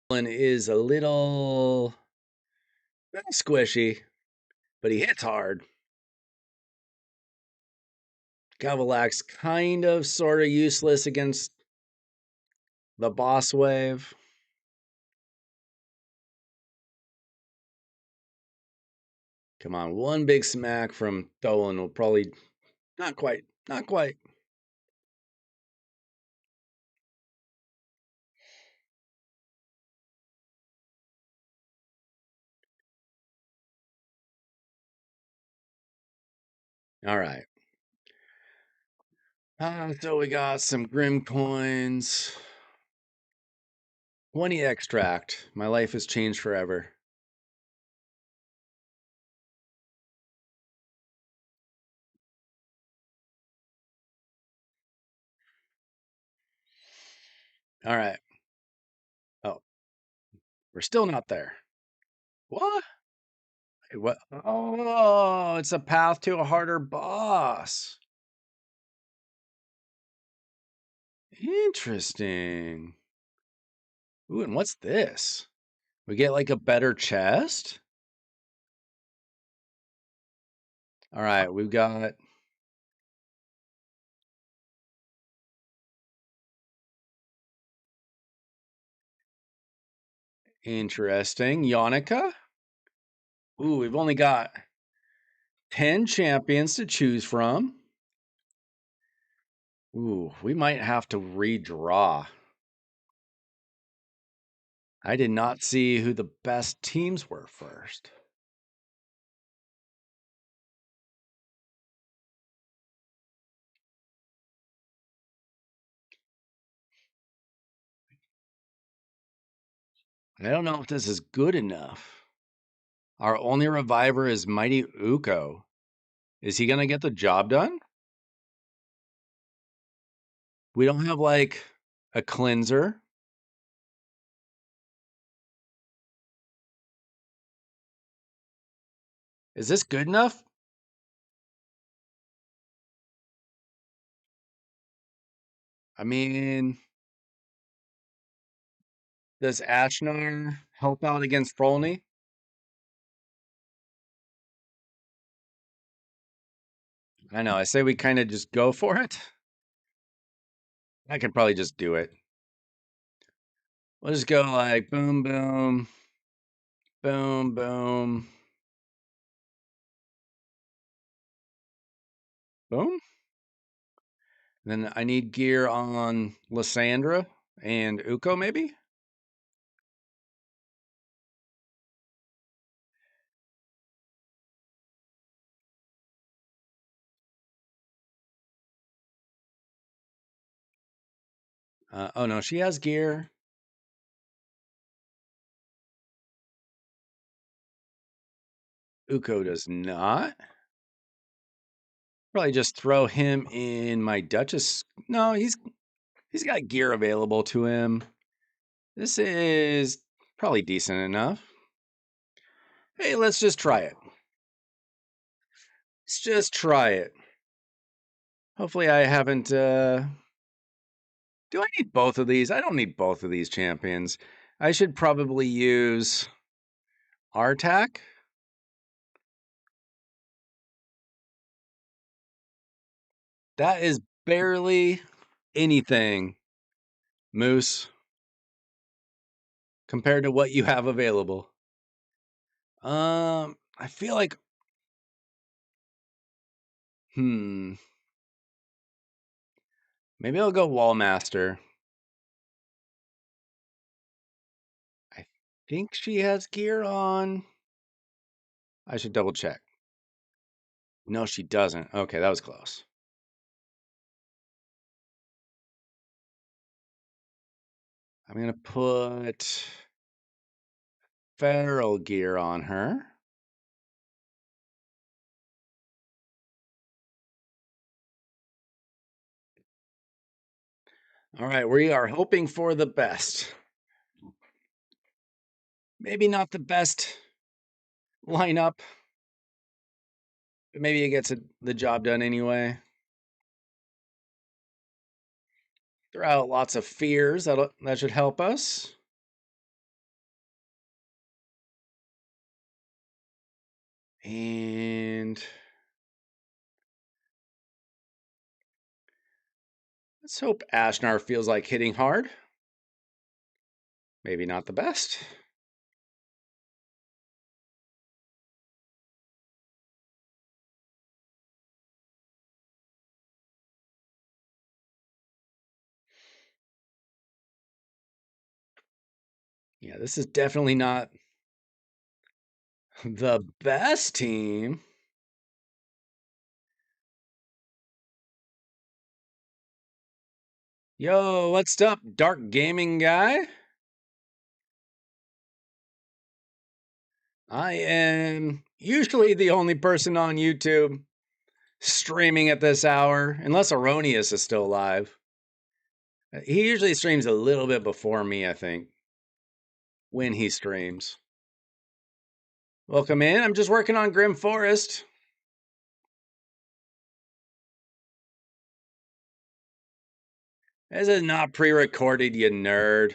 A: One is a little squishy, but he hits hard. Galvalak's kind of sort of useless against the boss wave. Come on, one big smack from Tholen will probably not quite, not quite. All right. So we got some Grim coins. 20 extract. My life has changed forever. All right. Oh, we're still not there. What? Wait, what? Oh, it's a path to a harder boss. Interesting. Ooh, and what's this? We get like a better chest? All right, we've got interesting. Yonica? Ooh, we've only got 10 champions to choose from. Ooh, we might have to redraw. I did not see who the best teams were first. I don't know if this is good enough. Our only reviver is Mighty Uko. Is he going to get the job done? We don't have like a cleanser. Is this good enough? I mean, does Ashnar help out against Frolny? I know. I say we kind of just go for it. I could probably just do it. We'll just go like boom, boom, boom, boom, boom. Then I need gear on Lysandra and Uko, maybe? Oh no, she has gear. Uko does not. Probably just throw him in my Duchess. No, he's got gear available to him. This is probably decent enough. Hey, let's just try it. Let's just try it. Hopefully I haven't do I need both of these? I don't need both of these champions. I should probably use Artak. That is barely anything, Moose, compared to what you have available. I feel like maybe I'll go Wallmaster. I think she has gear on. I should double check. No, she doesn't. Okay, that was close. I'm gonna put feral gear on her. All right, we are hoping for the best. Maybe not the best lineup, but maybe it gets the job done anyway. Throw out lots of fears. That should help us. And let's hope Ashnar feels like hitting hard. Maybe not the best. Yeah, this is definitely not the best team. Yo, what's up, Dark Gaming guy? I am usually the only person on YouTube streaming at this hour, unless Erroneous is still alive. He usually streams a little bit before me, I think, when he streams. Welcome in. I'm just working on Grim Forest. This is not pre-recorded, you nerd.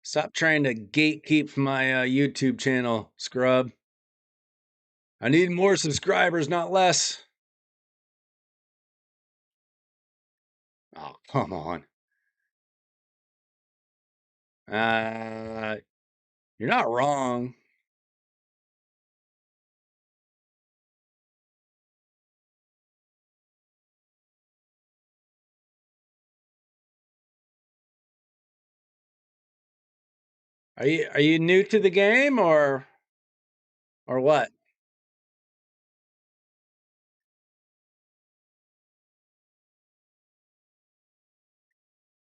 A: Stop trying to gatekeep my YouTube channel, scrub. I need more subscribers, not less. Oh, come on. You're not wrong. Are you new to the game or what?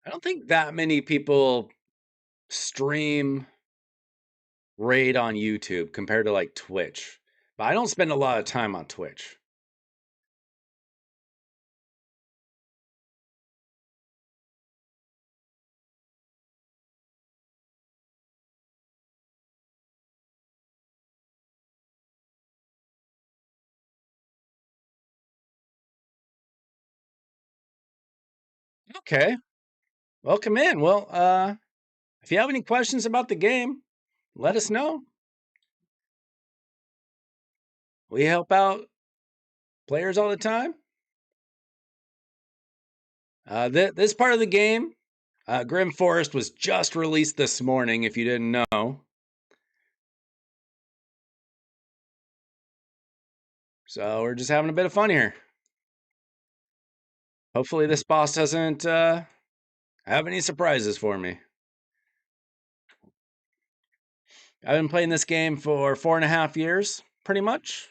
A: I don't think that many people stream Raid on YouTube compared to like Twitch. But I don't spend a lot of time on Twitch. Okay. Welcome in. Well, if you have any questions about the game, let us know. We help out players all the time. This part of the game, Grim Forest was just released this morning, if you didn't know. So we're just having a bit of fun here. Hopefully this boss doesn't have any surprises for me. I've been playing this game for 4.5 years, pretty much.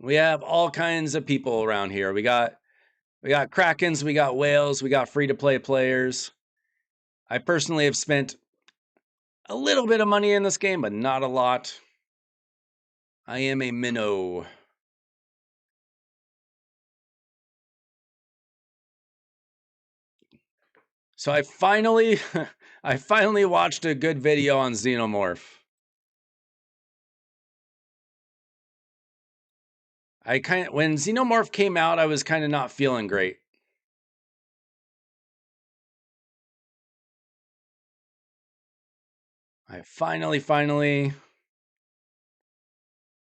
A: We have all kinds of people around here. We got Krakens, we got whales, we got free-to-play players. I personally have spent a little bit of money in this game, but not a lot. I am a minnow. So I finally watched a good video on Xenomorph. When Xenomorph came out, I was kind of not feeling great. I finally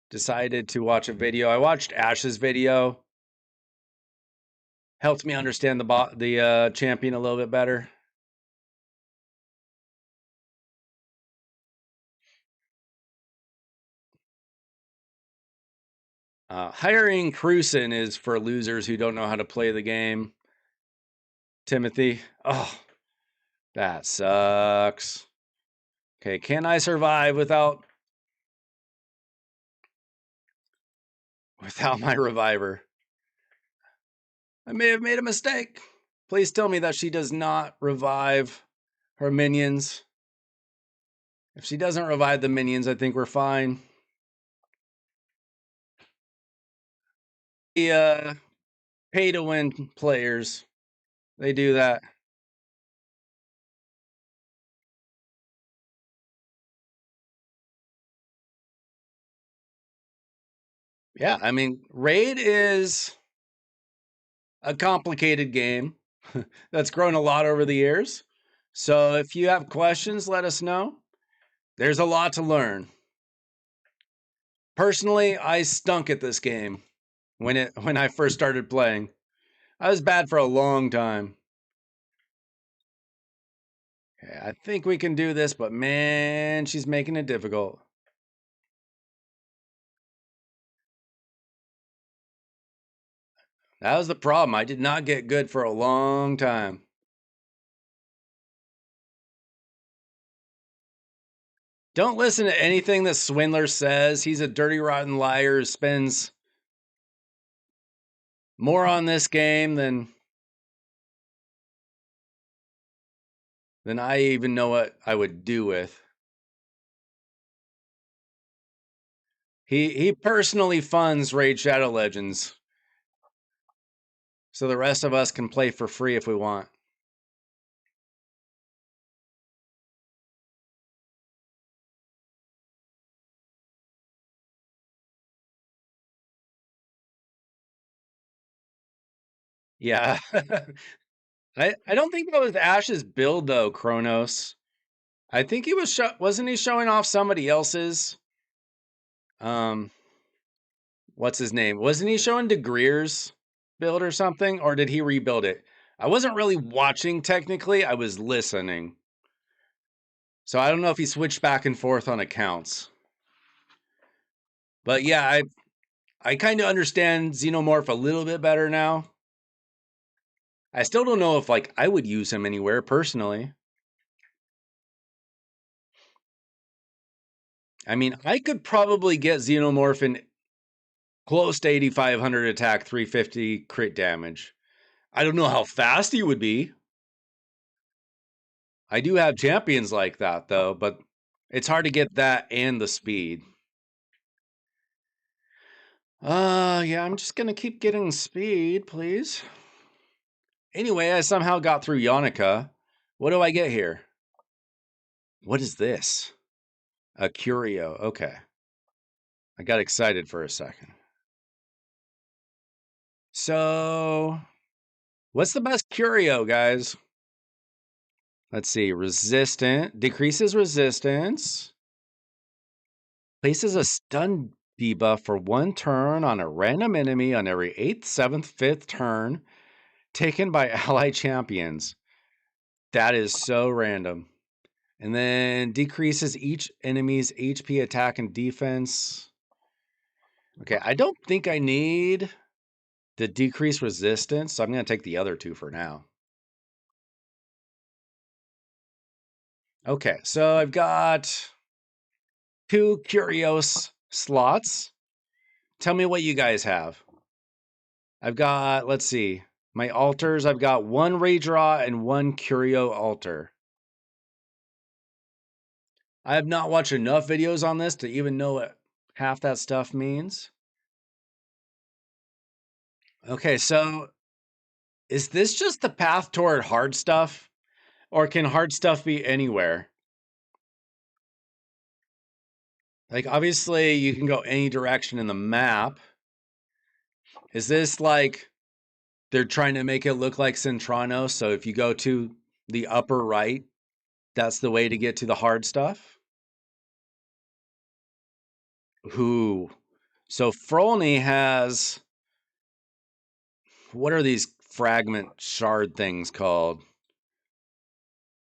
A: decided to watch a video. I watched Ash's video. Helped me understand the champion a little bit better. Hiring Cruisen is for losers who don't know how to play the game. Timothy. Oh, that sucks. Okay, can I survive without my reviver? I may have made a mistake. Please tell me that she does not revive her minions. If she doesn't revive the minions, I think we're fine. The pay to win players, they do that. Yeah, I mean, Raid is a complicated game that's grown a lot over the years. So if you have questions, let us know. There's a lot to learn. Personally, I stunk at this game when I first started playing. I was bad for a long time. Okay, I think we can do this, but man, she's making it difficult. That was the problem. I did not get good for a long time. Don't listen to anything that Swindler says. He's a dirty, rotten liar who spends more on this game than I even know what I would do with. He personally funds Raid Shadow Legends, so the rest of us can play for free if we want. Yeah. I don't think that was Ash's build though, Kronos. I think he was wasn't he showing off somebody else's? Um, what's his name? Wasn't he showing DeGreer's build or something, or did he rebuild it? I wasn't really watching technically. I was listening, so I don't know if he switched back and forth on accounts. But yeah, I kind of understand Xenomorph a little bit better now. I still don't know if like I would use him anywhere personally. I mean, I could probably get Xenomorph in close to 8,500 attack, 350 crit damage. I don't know how fast he would be. I do have champions like that though, but it's hard to get that and the speed. Yeah, I'm just gonna keep getting speed, please. Anyway, I somehow got through Yannicka. What do I get here? What is this? A curio. Okay. I got excited for a second. So, what's the best curio, guys? Let's see. Resistant. Decreases resistance. Places a stun debuff for 1 turn on a random enemy on every 8th, 7th, 5th turn taken by ally champions. That is so random. And then decreases each enemy's HP, attack, and defense. Okay, I don't think I need the decrease resistance, so I'm going to take the other two for now. Okay, so I've got 2 Curios slots. Tell me what you guys have. I've got, let's see, my altars. I've got 1 redraw and 1 Curio altar. I have not watched enough videos on this to even know what half that stuff means. Okay, so is this just the path toward hard stuff? Or can hard stuff be anywhere? Like, obviously, you can go any direction in the map. Is this like they're trying to make it look like Centrano? So if you go to the upper right, that's the way to get to the hard stuff? Who? So Frolny has, what are these fragment shard things called?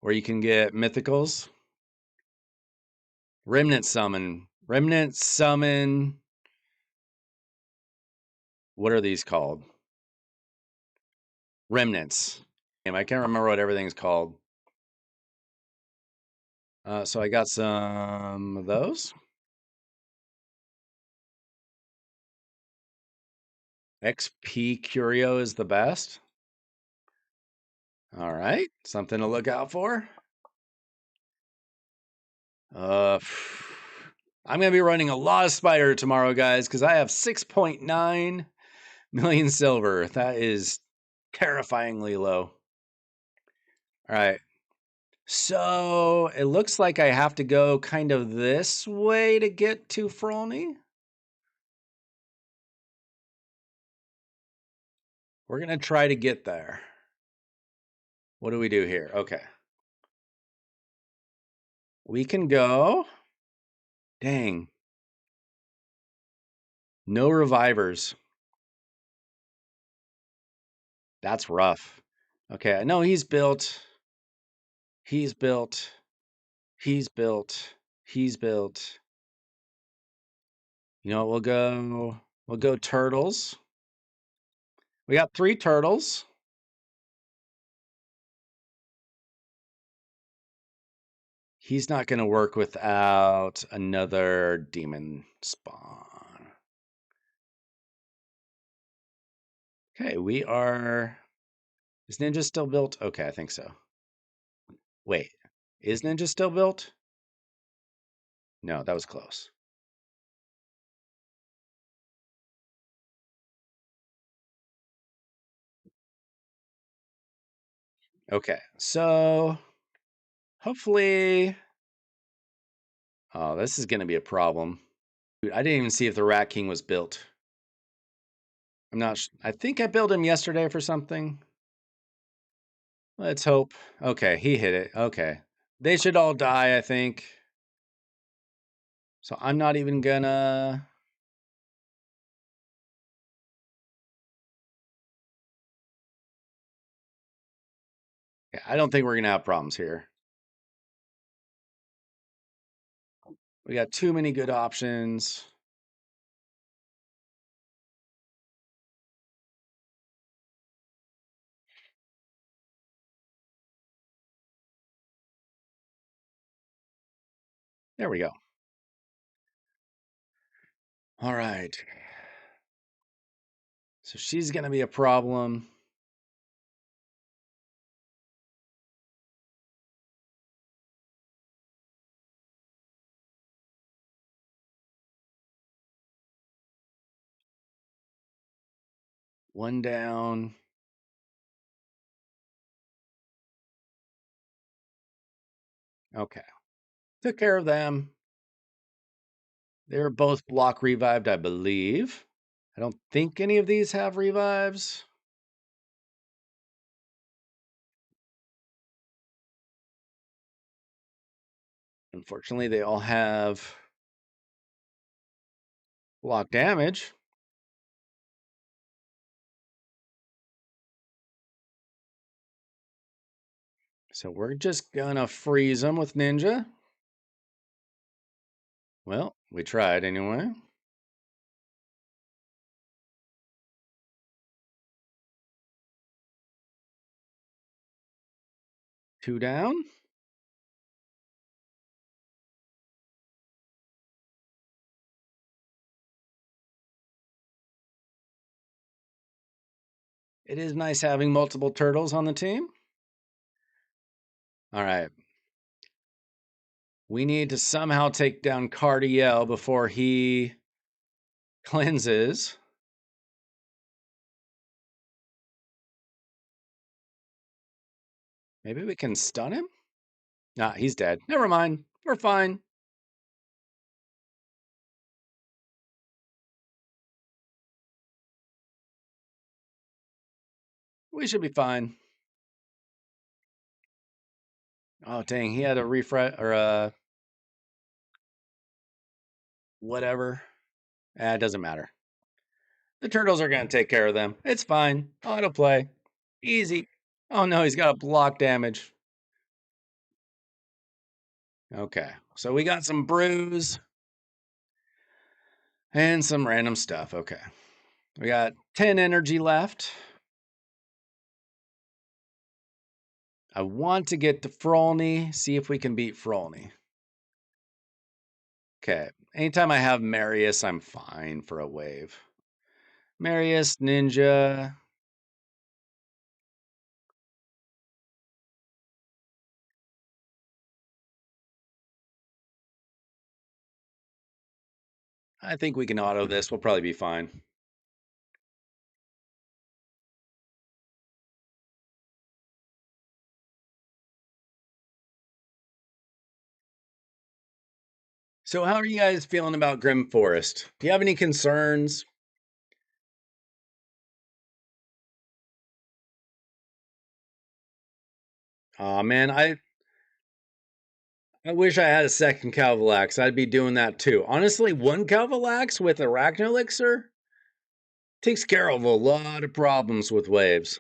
A: Where you can get mythicals? Remnant summon. Remnant summon. What are these called? Remnants. I can't remember what everything's called. So I got some of those. XP Curio is the best. All right, something to look out for. I'm gonna be running a lot of Spider tomorrow, guys, because I have 6.9 million silver. That is terrifyingly low. All right. So it looks like I have to go kind of this way to get to Frolny. We're going to try to get there. What do we do here? Okay. We can go. Dang. No revivers. That's rough. Okay, I know he's built. He's built. He's built. He's built. You know what, we'll go turtles. We got 3 turtles. He's not going to work without another demon spawn. Okay, we are... Is Ninja still built? Okay, I think so. Wait, is Ninja still built? No, that was close. Okay, so hopefully... Oh, this is going to be a problem. Dude, I didn't even see if the Rat King was built. I'm not... I think I built him yesterday for something. Let's hope. Okay, he hit it. Okay. They should all die, I think. So I'm not even gonna... Yeah, I don't think we're gonna have problems here. We got too many good options. There we go. All right. So she's gonna be a problem. One down. Okay. Took care of them. They were both block revived, I believe. I don't think any of these have revives. Unfortunately, they all have block damage. So we're just gonna freeze them with Ninja. Well, we tried anyway. Two down. It is nice having multiple turtles on the team. All right. We need to somehow take down Cardiel before he cleanses. Maybe we can stun him? Nah, he's dead. Never mind. We're fine. We should be fine. Oh, dang. He had a refresh or a whatever. It doesn't matter. The turtles are going to take care of them. It's fine. Autoplay. Easy. Oh, no. He's got a block damage. Okay. So we got some bruise and some random stuff. Okay. We got 10 energy left. I want to get to Frolny, see if we can beat Frolny. Okay. Anytime I have Marius, I'm fine for a wave. Marius, Ninja. I think we can auto this. We'll probably be fine. So how are you guys feeling about Grim Forest? Do you have any concerns? Oh man, I wish I had a second Calvalax. I'd be doing that too. Honestly, one Calvalax with Arachno Elixir takes care of a lot of problems with waves.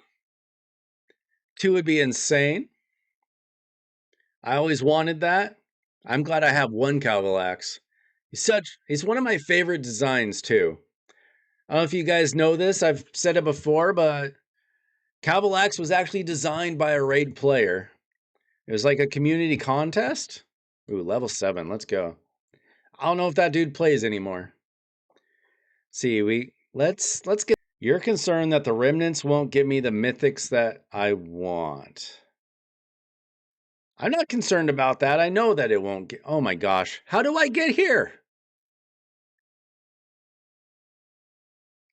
A: Two would be insane. I always wanted that. I'm glad I have one Calvalax. He's one of my favorite designs too. I don't know if you guys know this, I've said it before, but Calvalax was actually designed by a raid player. It was like a community contest. Ooh, level 7. Let's go. I don't know if that dude plays anymore. See, let's get. You're concerned that the remnants won't give me the mythics that I want. I'm not concerned about that. I know that it won't get. Oh my gosh. How do I get here?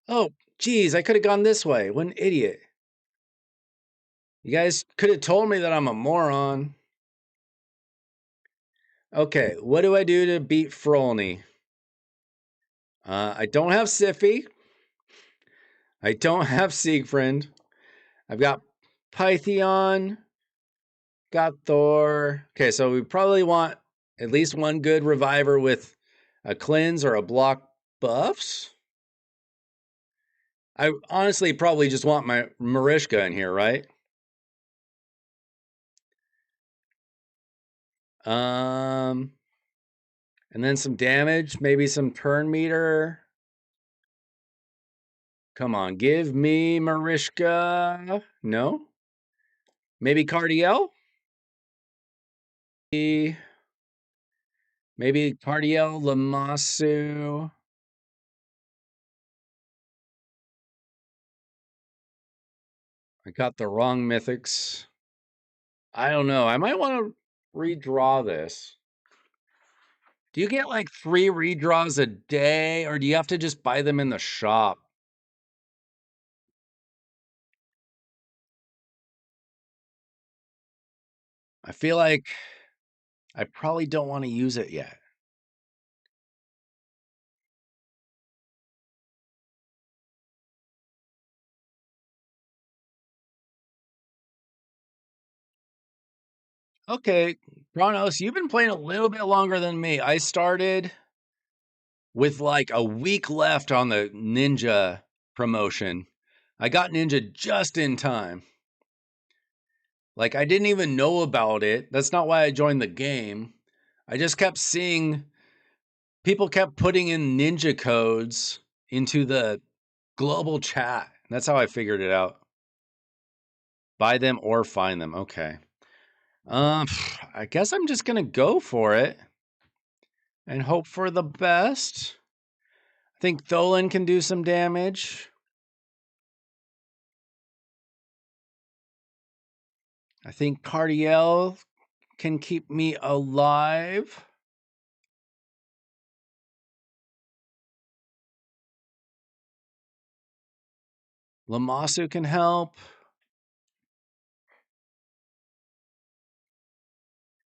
A: Oh, geez, I could have gone this way. What an idiot. You guys could have told me that I'm a moron. Okay, what do I do to beat Frolny? I don't have Siffy. I don't have Siegfried. I've got Pythion. Got Thor. Okay, so we probably want at least one good reviver with a cleanse or a block buffs. I honestly probably just want my Marishka in here, right? Um, and then some damage, maybe some turn meter. Come on, give me Marishka. No? Maybe Cardiel? Maybe Cardiel, Lamasu. I got the wrong mythics. I don't know. I might want to redraw this. Do you get like 3 redraws a day, or do you have to just buy them in the shop? I feel like I probably don't want to use it yet. Okay, Kronos, you've been playing a little bit longer than me. I started with like a week left on the Ninja promotion. I got Ninja just in time. Like, I didn't even know about it. That's not why I joined the game. I just kept seeing people kept putting in Ninja codes into the global chat. That's how I figured it out. Buy them or find them. Okay. I guess I'm just gonna go for it and hope for the best. I think Tholen can do some damage. I think Cardiel can keep me alive. Lamasu can help.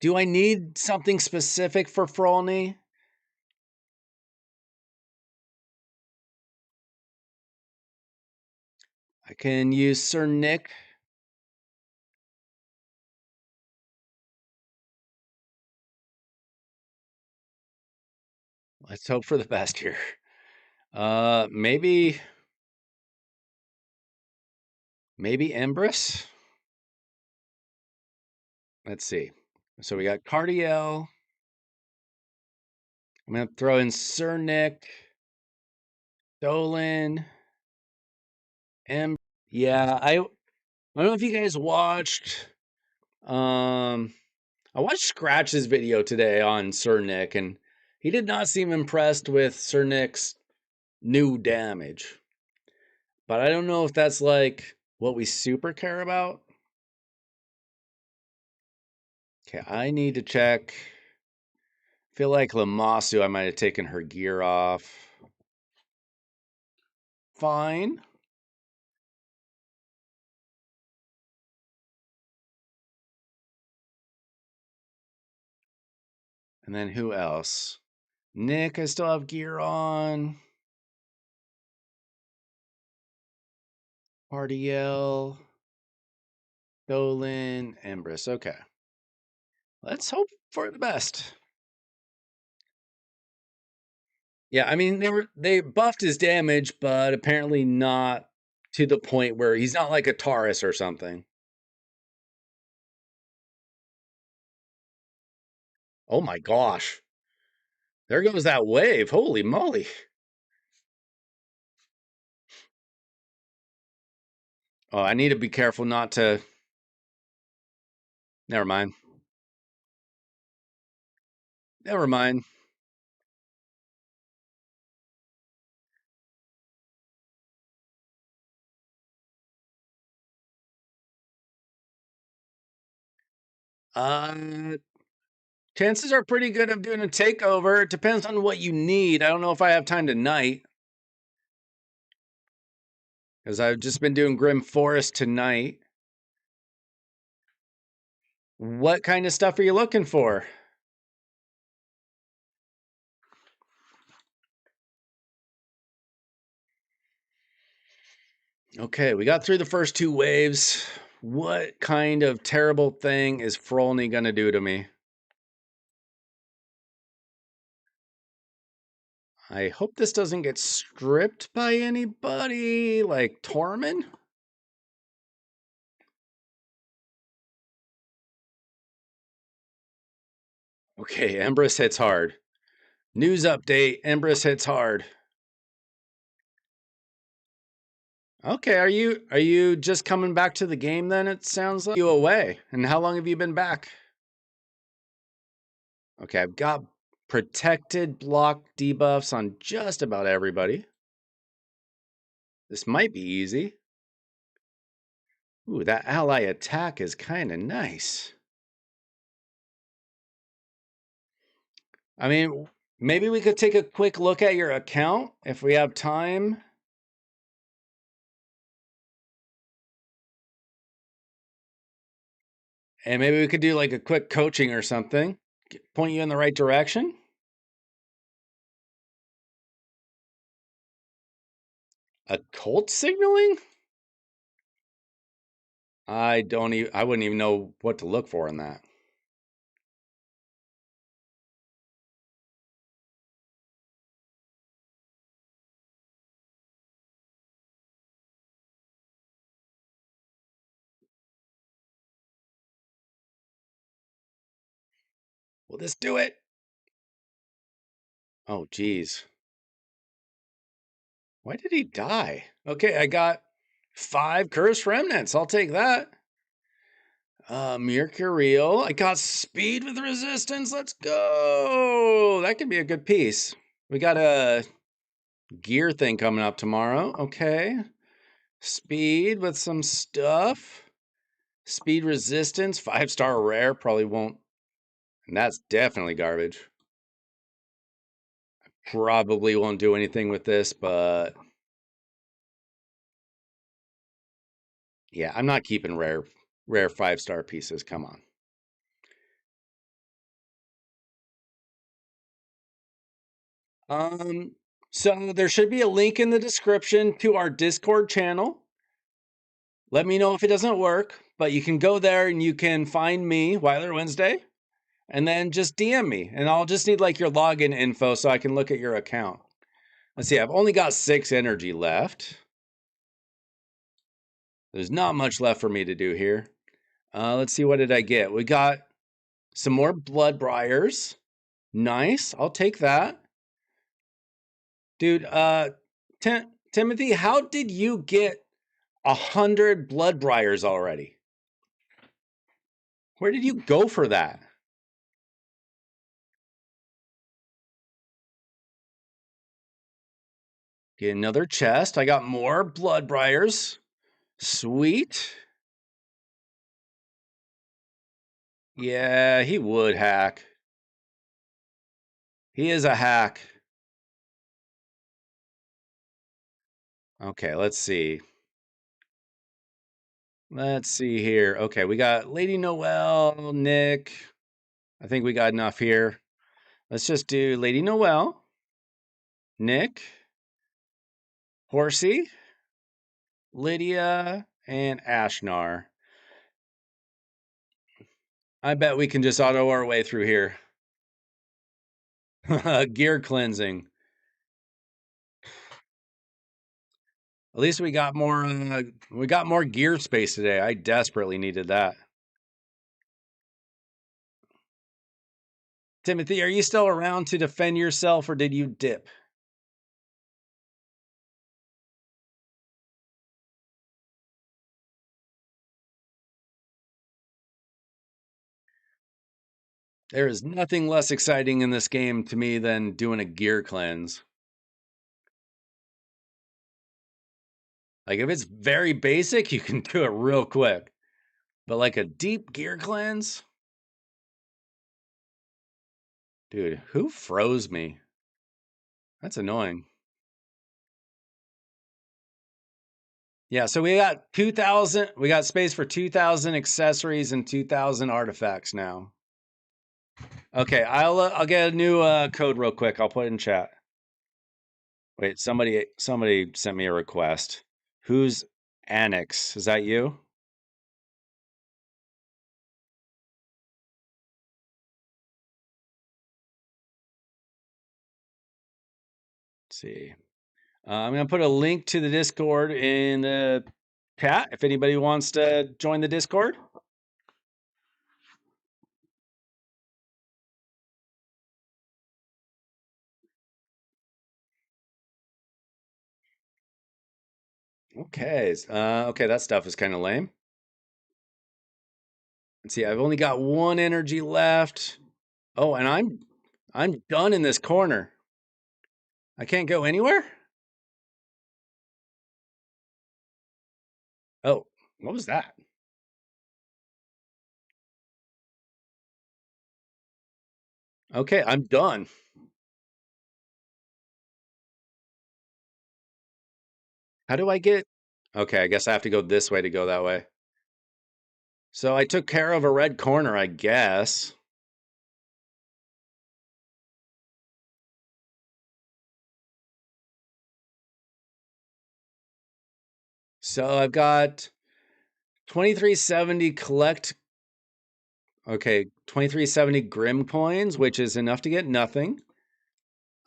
A: Do I need something specific for Frolny? I can use Sir Nick. Let's hope for the best here. Maybe Empress. Let's see. So we got Cardiel. I'm gonna throw in Sir Nick, Dolan, Yeah, I don't know if you guys watched. I watched Scratch's video today on Sir Nick, and he did not seem impressed with Sir Nick's new damage. But I don't know if that's like what we super care about. Okay, I need to check. Feel like Lamasu, I might have taken her gear off. Fine. And then who else? Nick, I still have gear on. Partiel, Dolan, Empress. Okay. Let's hope for the best. Yeah, I mean they buffed his damage, but apparently not to the point where he's not like a Taurus or something. Oh my gosh. There goes that wave. Holy moly. Oh, I need to be careful not to. Never mind. Never mind. Uh, Chances are pretty good of doing a takeover. It depends on what you need. I don't know if I have time tonight because I've just been doing Grim Forest tonight. What kind of stuff are you looking for? Okay, we got through the first two waves. What kind of terrible thing is Frolny gonna do to me? I hope this doesn't get stripped by anybody like Tormund. Okay, Empress hits hard. News update, Empress hits hard. Okay, are you just coming back to the game then? It sounds like you away. And how long have you been back? Okay, I've got protected block debuffs on just about everybody. This might be easy. Ooh, that ally attack is kind of nice. I mean, maybe we could take a quick look at your account if we have time. And maybe we could do like a quick coaching or something, point you in the right direction. A cult signaling? I wouldn't even know what to look for in that. Will this do it? Oh, geez. Why did he die? Okay, I got 5 cursed remnants. I'll take that. Mercurial. I got speed with resistance. Let's go. That could be a good piece. We got a gear thing coming up tomorrow. Okay. Speed with some stuff. Speed resistance. 5-star rare. Probably won't. And that's definitely garbage. Probably won't do anything with this, but yeah, I'm not keeping rare 5-star pieces. Come on. Um, so there should be a link in the description to our Discord channel. Let me know if it doesn't work, but you can go there and you can find me, Weiler Wednesday, and then just DM me, and I'll just need like your login info so I can look at your account. Let's see, I've only got 6 energy left. There's not much left for me to do here. Let's see, what did I get? We got some more blood briars. Nice, I'll take that. Dude, Timothy, how did you get 100 blood briars already? Where did you go for that? Get another chest. I got more blood briars. Sweet. Yeah, he would hack. He is a hack. Okay, let's see. Let's see here. Okay, we got Lady Noel, Nick. I think we got enough here. Let's just do Lady Noel, Nick, Horsey, Lydia, and Ashnar. I bet we can just auto our way through here. Gear cleansing. At least we got more gear space today. I desperately needed that. Timothy, are you still around to defend yourself or did you dip? There is nothing less exciting in this game to me than doing a gear cleanse. Like if it's very basic, you can do it real quick. But like a deep gear cleanse? Dude, who froze me? That's annoying. Yeah, so we got 2,000, we got space for 2,000 accessories and 2,000 artifacts now. Okay, I'll get a new code real quick. I'll put it in chat. Wait, somebody sent me a request. Who's Annex? Is that you? Let's see. I'm gonna put a link to the Discord in the chat if anybody wants to join the Discord. Okay. Okay, that stuff is kind of lame. Let's see. I've only got one energy left. Oh, and I'm done in this corner. I can't go anywhere? Oh, what was that? Okay, I'm done. How do I get? Okay, I guess I have to go this way to go that way. So I took care of a red corner, I guess. So I've got 2370 collect. Okay, 2370 Grim coins, which is enough to get nothing.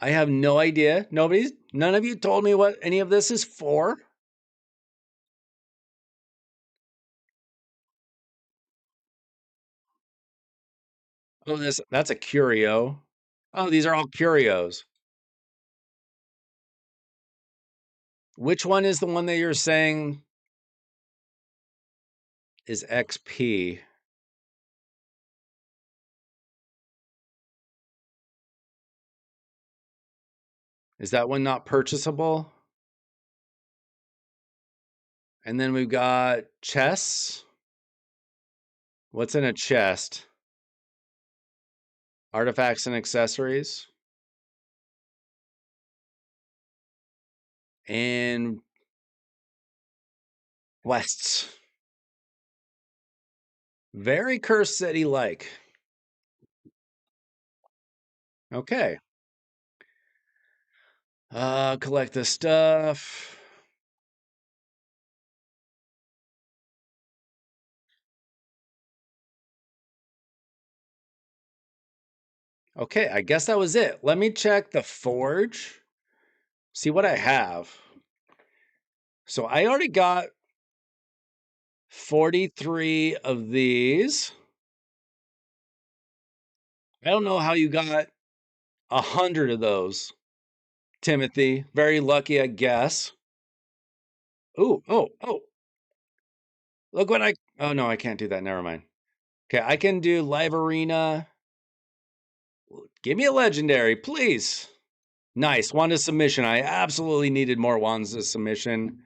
A: I have no idea. None of you told me what any of this is for. Oh, that's a curio. Oh, these are all curios. Which one is the one that you're saying is XP? Is that one not purchasable? And then we've got chests. What's in a chest? Artifacts and accessories. And quests. Very Cursed City like. Okay. Collect the stuff. Okay, I guess that was it. Let me check the forge. See what I have. So I already got 43 of these. I don't know how you got 100 of those, Timothy. Very lucky, I guess. Ooh, oh. Look what I. Oh, no, I can't do that. Never mind. Okay, I can do live arena. Give me a legendary, please. Nice. Wand of submission. I absolutely needed more wands of submission.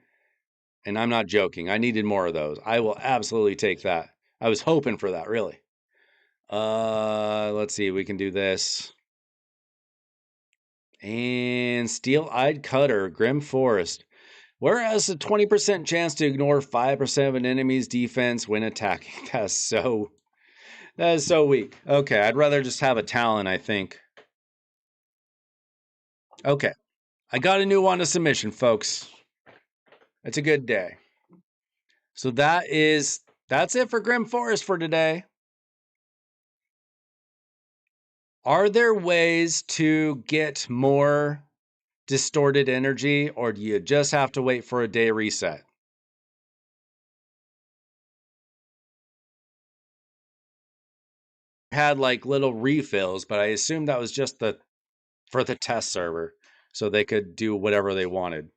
A: And I'm not joking. I needed more of those. I will absolutely take that. I was hoping for that, really. Let's see. We can do this. And Steel-Eyed Cutter, Grim Forest. Whereas a 20% chance to ignore 5% of an enemy's defense when attacking. That is so weak. Okay, I'd rather just have a talent, I think. Okay. I got a new one to submission, folks. It's a good day. So that's it for Grim Forest for today. Are there ways to get more distorted energy, or do you just have to wait for a day reset? Had like little refills, but I assumed that was just for the test server, so they could do whatever they wanted.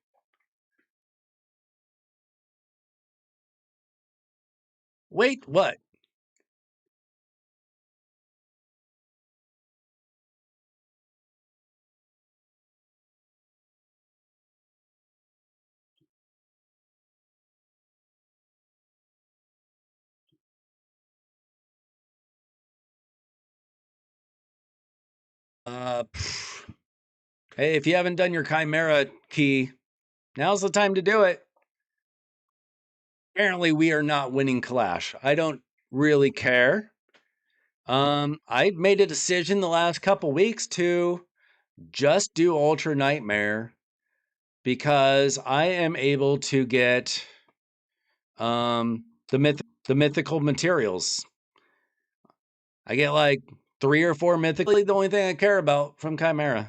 A: Wait, what? Hey, if you haven't done your Chimera key, now's the time to do it. Apparently, we are not winning Clash. I don't really care. I made a decision the last couple weeks to just do Ultra Nightmare because I am able to get the mythical materials. I get like 3 or 4 mythical. The only thing I care about from Chimera.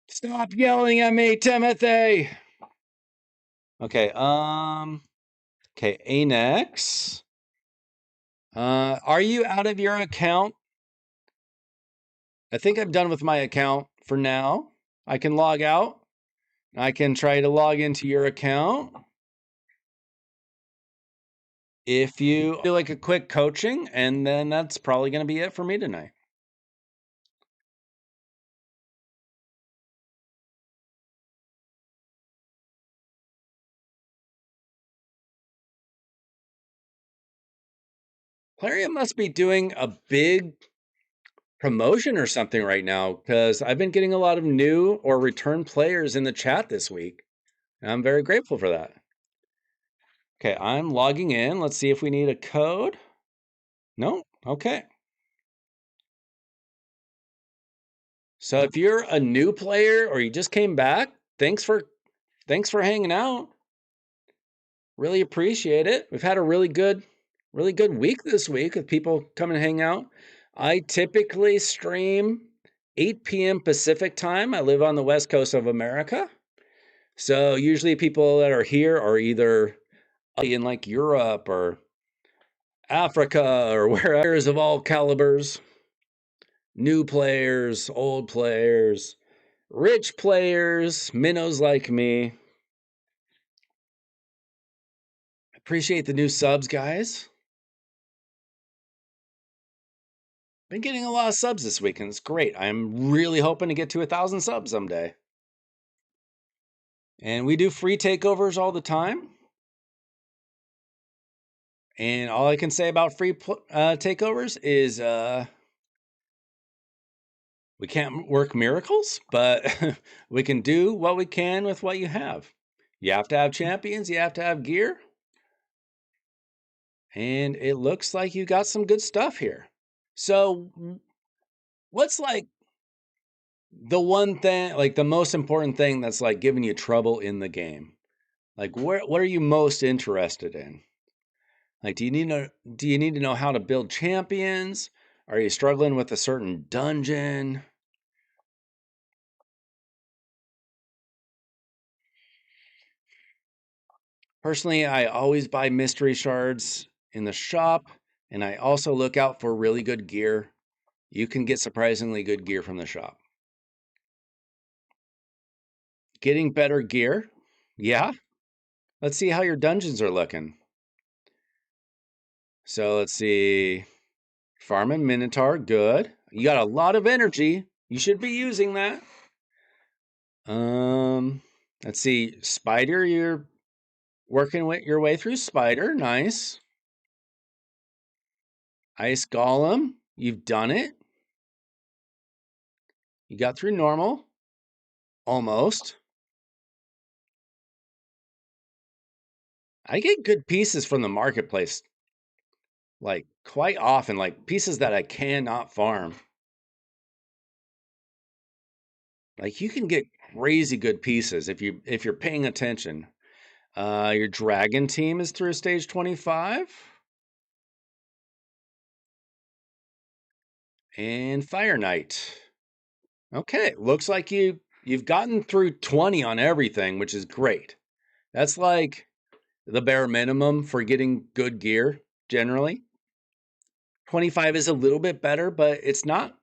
A: Stop yelling at me, Timothy. Okay, okay, Anex. Are you out of your account? I think I'm done with my account for now. I can log out. I can try to log into your account. If you do like a quick coaching, and then that's probably going to be it for me tonight. Claria must be doing a big promotion or something right now because I've been getting a lot of new or return players in the chat this week. And I'm very grateful for that. Okay, I'm logging in. Let's see if we need a code. No? Okay. So if you're a new player or you just came back, thanks for hanging out. Really appreciate it. We've had a really good week this week with people coming to hang out. I typically stream 8 p.m. Pacific time. I live on the west coast of America. So usually people that are here are either in like Europe or Africa or wherever, of all calibers. New players, old players, rich players, minnows like me. Appreciate the new subs, guys. Been getting a lot of subs this week, and it's great. I'm really hoping to get to 1,000 subs someday. And we do free takeovers all the time. And all I can say about free takeovers is we can't work miracles, but we can do what we can with what you have. You have to have champions, you have to have gear. And it looks like you got some good stuff here. So, what's like the one thing, like the most important thing that's like giving you trouble in the game? Like, what are you most interested in? Like, do you need to know how to build champions? Are you struggling with a certain dungeon? Personally, I always buy mystery shards in the shop, and I also look out for really good gear. You can get surprisingly good gear from the shop. Getting better gear? Yeah. Let's see how your dungeons are looking. So let's see. Farming Minotaur, good. You got a lot of energy. You should be using that. Let's see. Spider, you're working your way through Spider. Nice. Ice Golem, you've done it. You got through normal. Almost. I get good pieces from the marketplace. Like quite often, like pieces that I cannot farm. Like you can get crazy good pieces if you're paying attention. Your dragon team is through stage 25. And Fire Knight. Okay, looks like you've gotten through 20 on everything, which is great. That's like the bare minimum for getting good gear generally. 25 is a little bit better, but it's not.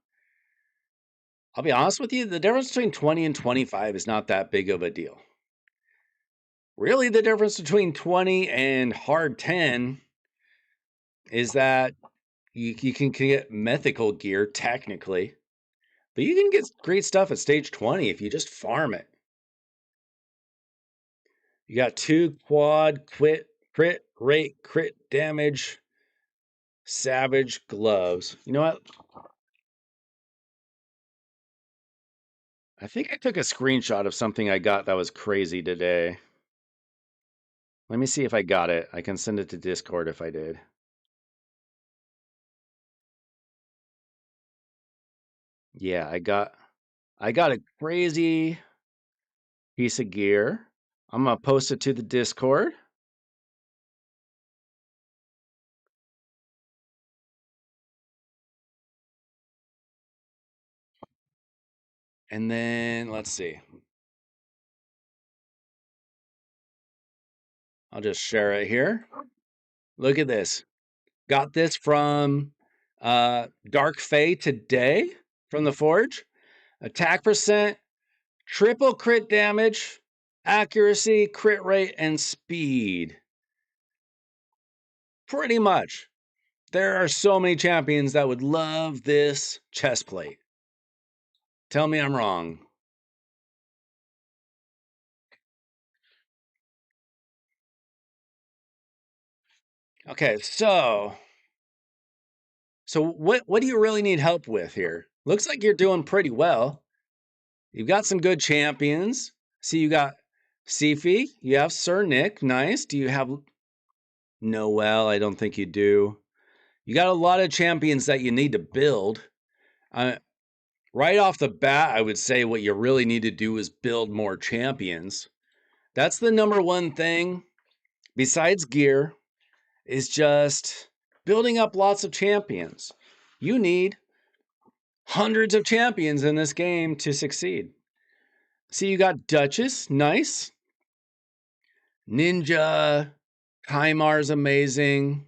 A: I'll be honest with you, the difference between 20 and 25 is not that big of a deal. Really, the difference between 20 and hard 10 is that you can get mythical gear technically, but you can get great stuff at stage 20 if you just farm it. You got 2 quad Crit rate, crit damage, savage gloves. You know what? I think I took a screenshot of something I got that was crazy today. Let me see if I got it. I can send it to Discord if I did. Yeah, I got a crazy piece of gear. I'm gonna post it to the Discord. And then let's see. I'll just share it here. Look at this. Got this from Dark Fae today from the Forge. Attack percent, triple crit damage, accuracy, crit rate, and speed. Pretty much. There are so many champions that would love this chest plate. Tell me I'm wrong. Okay, so what do you really need help with here? Looks like you're doing pretty well. You've got some good champions. See, you got Sifi, you have Sir Nick, nice. Do you have Noel? I don't think you do. You got a lot of champions that you need to build. Right off the bat, I would say what you really need to do is build more champions. That's the number one thing, besides gear, is just building up lots of champions. You need hundreds of champions in this game to succeed. See, you got Duchess, nice. Ninja, Kaimar's amazing.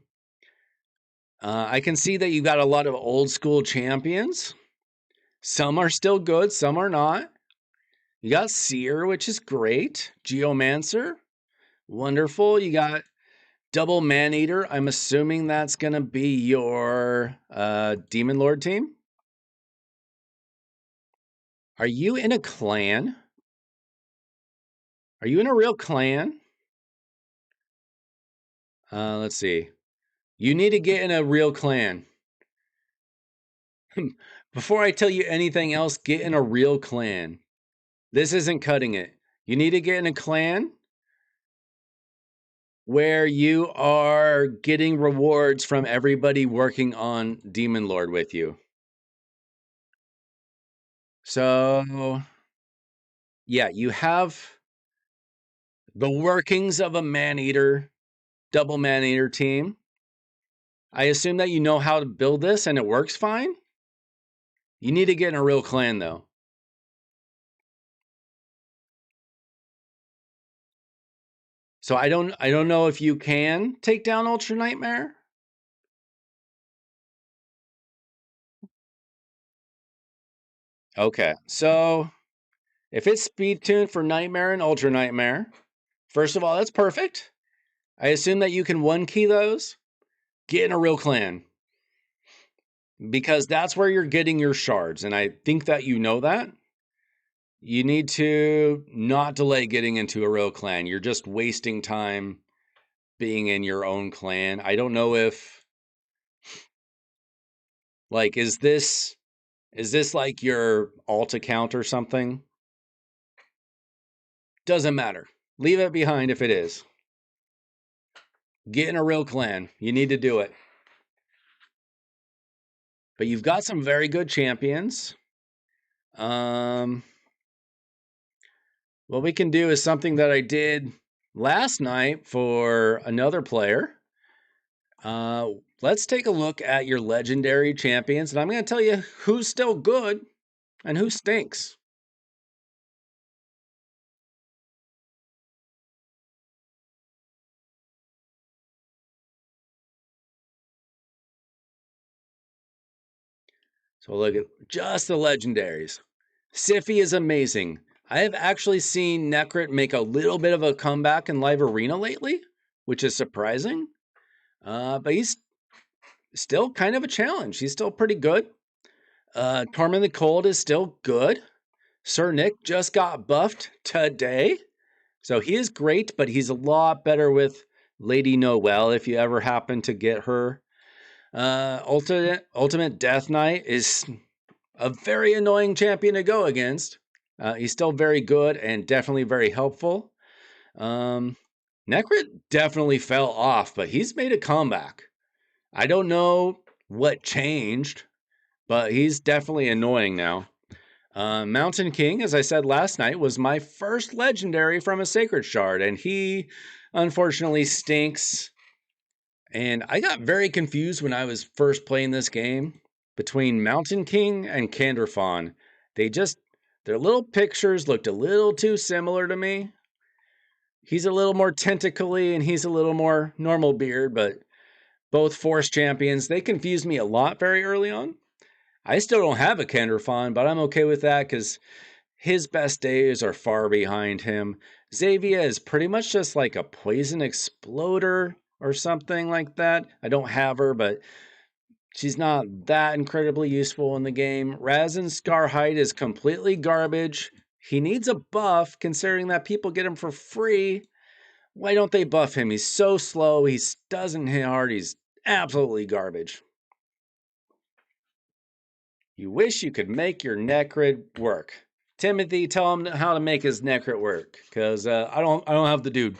A: I can see that you got a lot of old school champions. Some are still good, some are not. You got Seer, which is great. Geomancer, wonderful. You got Double Maneater. I'm assuming that's going to be your Demon Lord team. Are you in a clan? Are you in a real clan? Let's see. You need to get in a real clan. Before I tell you anything else, get in a real clan. This isn't cutting it. You need to get in a clan where you are getting rewards from everybody working on Demon Lord with you. So, yeah, you have the workings of a man-eater, double man-eater team. I assume that you know how to build this and it works fine. You need to get in a real clan, though. So I don't know if you can take down Ultra Nightmare. Okay, so if it's speed tuned for Nightmare and Ultra Nightmare, first of all, that's perfect. I assume that you can one key those. Get in a real clan. Because that's where you're getting your shards. And I think that you know that. You need to not delay getting into a real clan. You're just wasting time being in your own clan. I don't know if, like, is this like your alt account or something? Doesn't matter. Leave it behind if it is. Get in a real clan. You need to do it. But you've got some very good champions. What we can do is something that I did last night for another player. Let's take a look at your legendary champions, and I'm going to tell you who's still good and who stinks. So look at just the legendaries. Siffy is amazing. I have actually seen Necrit make a little bit of a comeback in Live Arena lately, which is surprising. But he's still kind of a challenge. He's still pretty good. Torment the Cold is still good. Sir Nick just got buffed today. So he is great, but he's a lot better with Lady Noelle, if you ever happen to get her. Ultimate Death Knight is a very annoying champion to go against. He's still very good and definitely very helpful. Necrit definitely fell off, but he's made a comeback. I don't know what changed, but he's definitely annoying now. Mountain King, as I said last night, was my first legendary from a Sacred Shard, and he unfortunately stinks. And I got very confused when I was first playing this game between Mountain King and Canderfawn. Their little pictures looked a little too similar to me. He's a little more tentacly and he's a little more normal beard, but both Force champions, they confused me a lot very early on. I still don't have a Canderfawn, but I'm okay with that because his best days are far behind him. Xavier is pretty much just like a poison exploder or something like that. I don't have her, but she's not that incredibly useful in the game. Razin Scarhide is completely garbage. He needs a buff, considering that people get him for free. Why don't they buff him? He's so slow. He doesn't hit hard. He's absolutely garbage. You wish you could make your Necrid work. Timothy, tell him how to make his Necrit work, because I don't have the dude.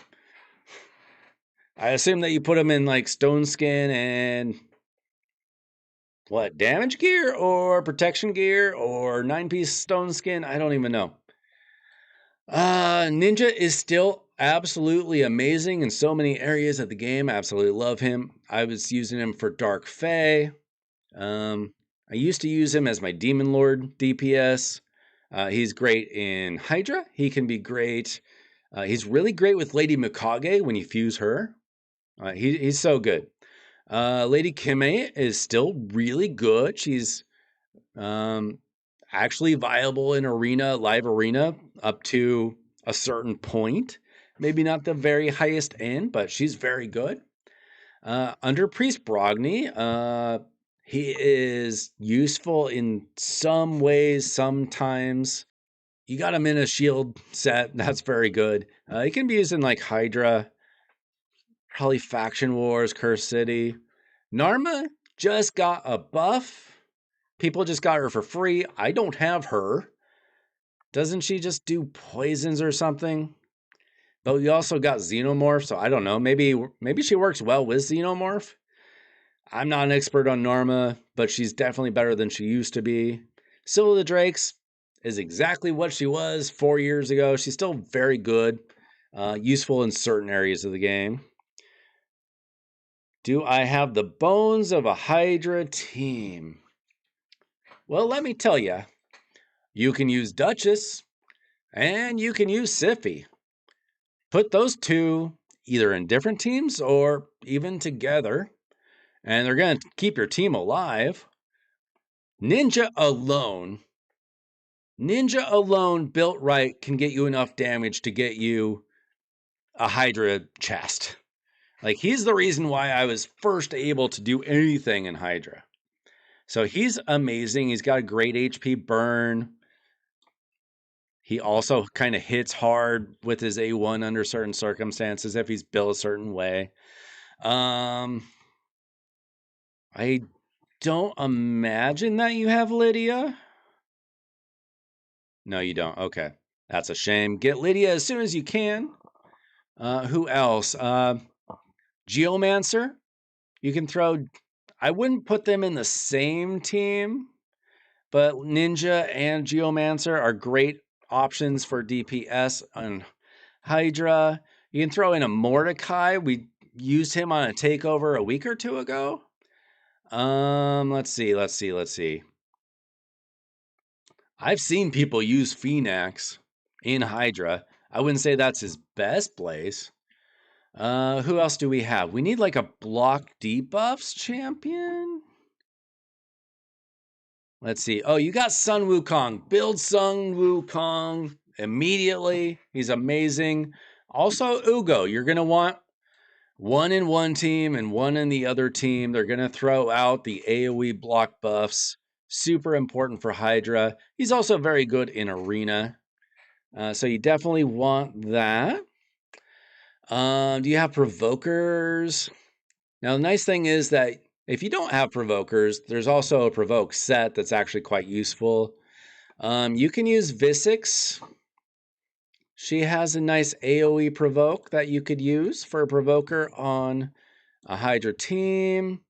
A: I assume that you put him in like Stone Skin and what, damage gear or protection gear or 9-piece Stone Skin? I don't even know. Ninja is still absolutely amazing in so many areas of the game. I absolutely love him. I was using him for Dark Fae. I used to use him as my Demon Lord DPS. He's great in Hydra. He can be great. He's really great with Lady Mikage when you fuse her. He's so good. Lady Kime is still really good. She's actually viable in live arena up to a certain point. Maybe not the very highest end, but she's very good. Under Priest Brogni, he is useful in some ways, sometimes. You got him in a shield set, that's very good. He can be used in like Hydra, probably Faction Wars, Curse City. Narma just got a buff. People just got her for free. I don't have her. Doesn't she just do poisons or something? But we also got Xenomorph, so I don't know. Maybe she works well with Xenomorph. I'm not an expert on Narma, but she's definitely better than she used to be. Scylla the Drakes is exactly what she was 4 years ago. She's still very good, useful in certain areas of the game. Do I have the bones of a Hydra team? Well, let me tell you. You can use Duchess, and you can use Siffy. Put those two either in different teams or even together, and they're going to keep your team alive. Ninja alone built right can get you enough damage to get you a Hydra chest. Like, he's the reason why I was first able to do anything in Hydra. So he's amazing. He's got a great HP burn. He also kind of hits hard with his A1 under certain circumstances if he's built a certain way. I don't imagine that you have Lydia. No, you don't. Okay. That's a shame. Get Lydia as soon as you can. Who else? Geomancer. You can throw... I wouldn't put them in the same team, but Ninja and Geomancer are great options for DPS on Hydra. You can throw in a Mordecai. We used him on a takeover a week or two ago. Let's see. I've seen people use Phoenix in Hydra. I wouldn't say that's his best place. Who else do we have? We need like a block debuffs champion. Let's see. Oh, you got Sun Wukong. Build Sun Wukong immediately. He's amazing. Also, Ugo. You're going to want one in one team and one in the other team. They're going to throw out the AoE block buffs. Super important for Hydra. He's also very good in Arena. So you definitely want that. Do you have provokers? Now, the nice thing is that if you don't have provokers, there's also a provoke set that's actually quite useful. You can use Visix. She has a nice AoE provoke that you could use for a provoker on a Hydra team.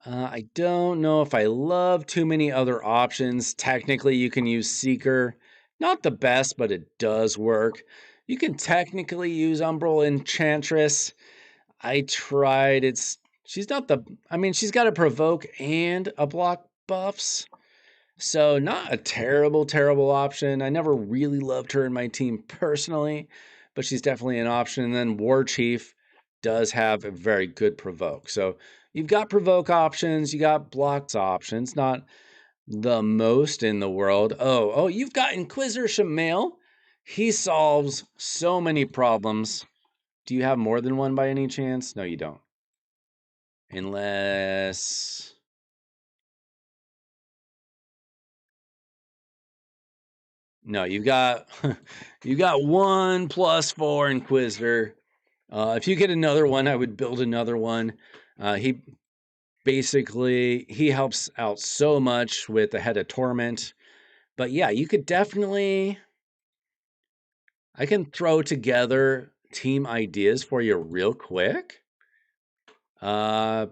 A: I don't know if I love too many other options. Technically, you can use Seeker. Not the best, but it does work. You can technically use Umbral Enchantress. I tried. She's not the. I mean, she's got a provoke and a block buffs. So not a terrible, terrible option. I never really loved her in my team personally, but she's definitely an option. And then War Chief does have a very good provoke. So you've got provoke options, you got blocks options, not the most in the world. Oh, you've got Inquisitor Shamail. He solves so many problems. Do you have more than one by any chance? No, you don't. Unless no, you got 1+4 Inquisitor. If you get another one, I would build another one. He basically he helps out so much with the Head of Torment. But yeah, you could definitely. I can throw together team ideas for you real quick. Uh,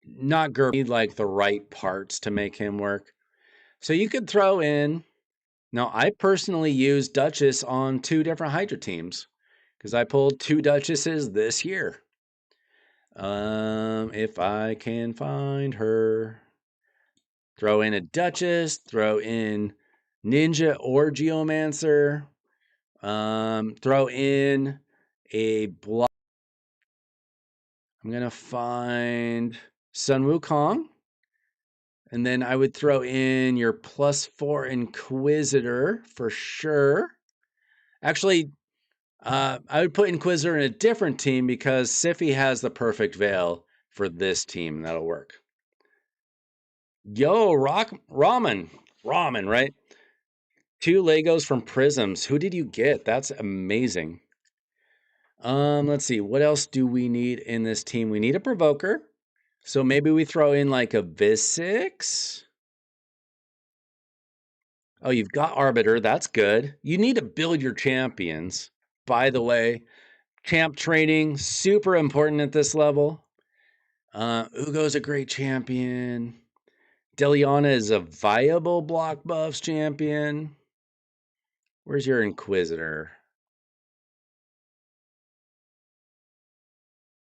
A: not Gerb, need like the right parts to make him work. So you could throw in. Now, I personally use Duchess on 2 different Hydra teams because I pulled 2 Duchesses this year. If I can find her, throw in a Duchess, throw in Ninja or Geomancer, throw in a block. I'm gonna find Sun Wukong, and then I would throw in your +4 Inquisitor for sure. Actually, I would put Inquisitor in a different team because Sify has the perfect veil for this team. That'll work. Yo, ramen, right? 2 Legos from Prisms. Who did you get? That's amazing. Let's see. What else do we need in this team? We need a provoker. So maybe we throw in like a Visix. Oh, you've got Arbiter. That's good. You need to build your champions. By the way, champ training, super important at this level. Ugo's a great champion. Deliana is a viable block buffs champion. Where's your Inquisitor?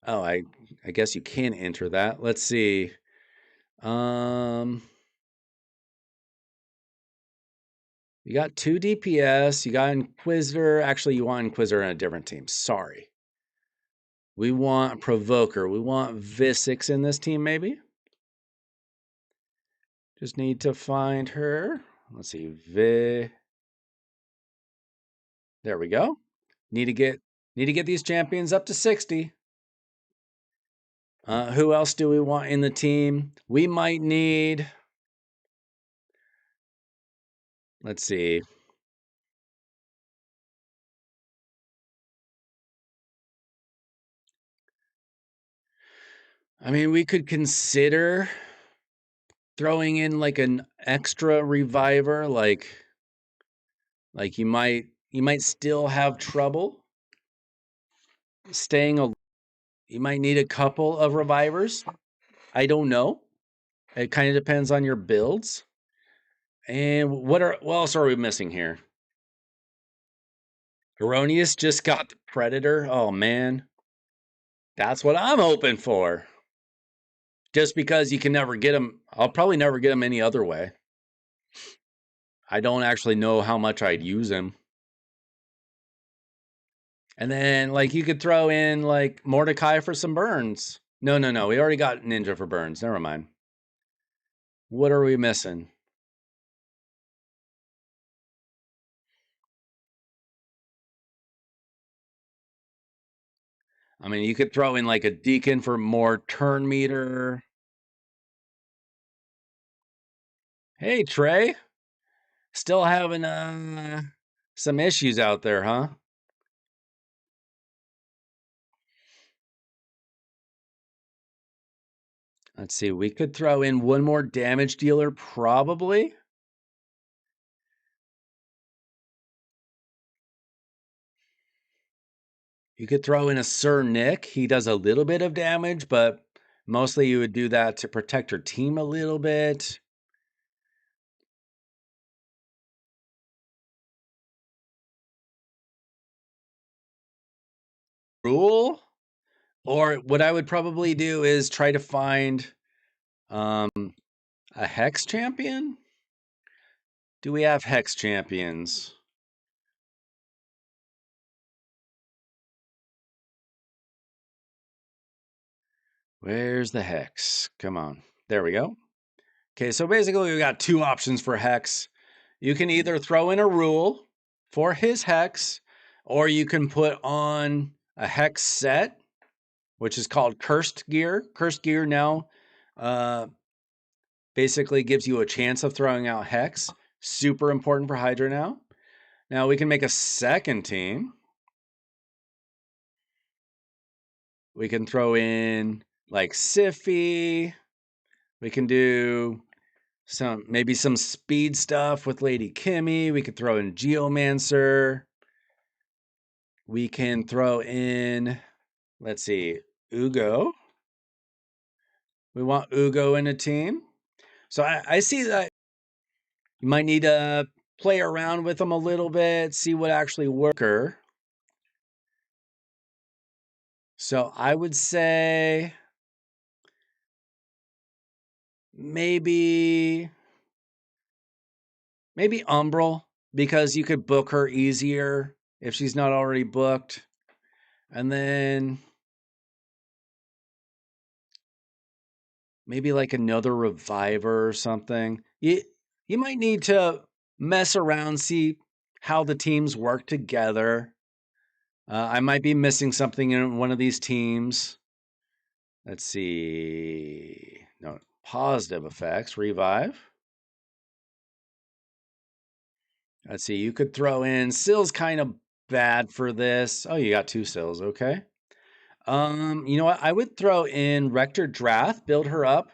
A: Oh, I guess you can enter that. Let's see. Um, you got 2 DPS. You got Inquisitor. Actually, you want Inquisitor on a different team. Sorry. We want Provoker. We want Visix in this team, maybe. Just need to find her. Let's see. There we go. Need to get these champions up to 60. Who else do we want in the team? We might need. Let's see. I mean, we could consider throwing in like an extra reviver, like you might still have trouble staying. You might need a couple of revivers. I don't know. It kind of depends on your builds. And what else are we missing here? Erroneous just got the Predator. Oh man, that's what I'm hoping for. Just because you can never get him, I'll probably never get him any other way. I don't actually know how much I'd use him. And then, like, you could throw in, like, Mordecai for some burns. No. We already got Ninja for burns. Never mind. What are we missing? I mean, you could throw in, like, a Deacon for more turn meter. Hey, Trey. Still having some issues out there, huh? Let's see. We could throw in one more damage dealer, probably. You could throw in a Sir Nick. He does a little bit of damage, but mostly you would do that to protect your team a little bit. Rule. Or what I would probably do is try to find a Hex champion. Do we have Hex champions? Where's the Hex? Come on. There we go. Okay, so basically we got two options for Hex. You can either throw in a rule for his Hex, or you can put on a Hex set, which is called Cursed Gear. Cursed Gear now basically gives you a chance of throwing out Hex. Super important for Hydra now. Now we can make a second team. We can throw in like Siffy. We can do maybe some speed stuff with Lady Kimmy. We could throw in Geomancer. We can throw in, let's see, Ugo. We want Ugo in a team. So I see that you might need to play around with them a little bit, see what actually works. So I would say maybe Umbral, because you could book her easier if she's not already booked. And then maybe like another Reviver or something. You might need to mess around, see how the teams work together. I might be missing something in one of these teams. Let's see. No, positive effects. Revive. Let's see. You could throw in Sill's kind of bad for this. Oh, you got two Sills. Okay. You know what? I would throw in Rector Drath, build her up,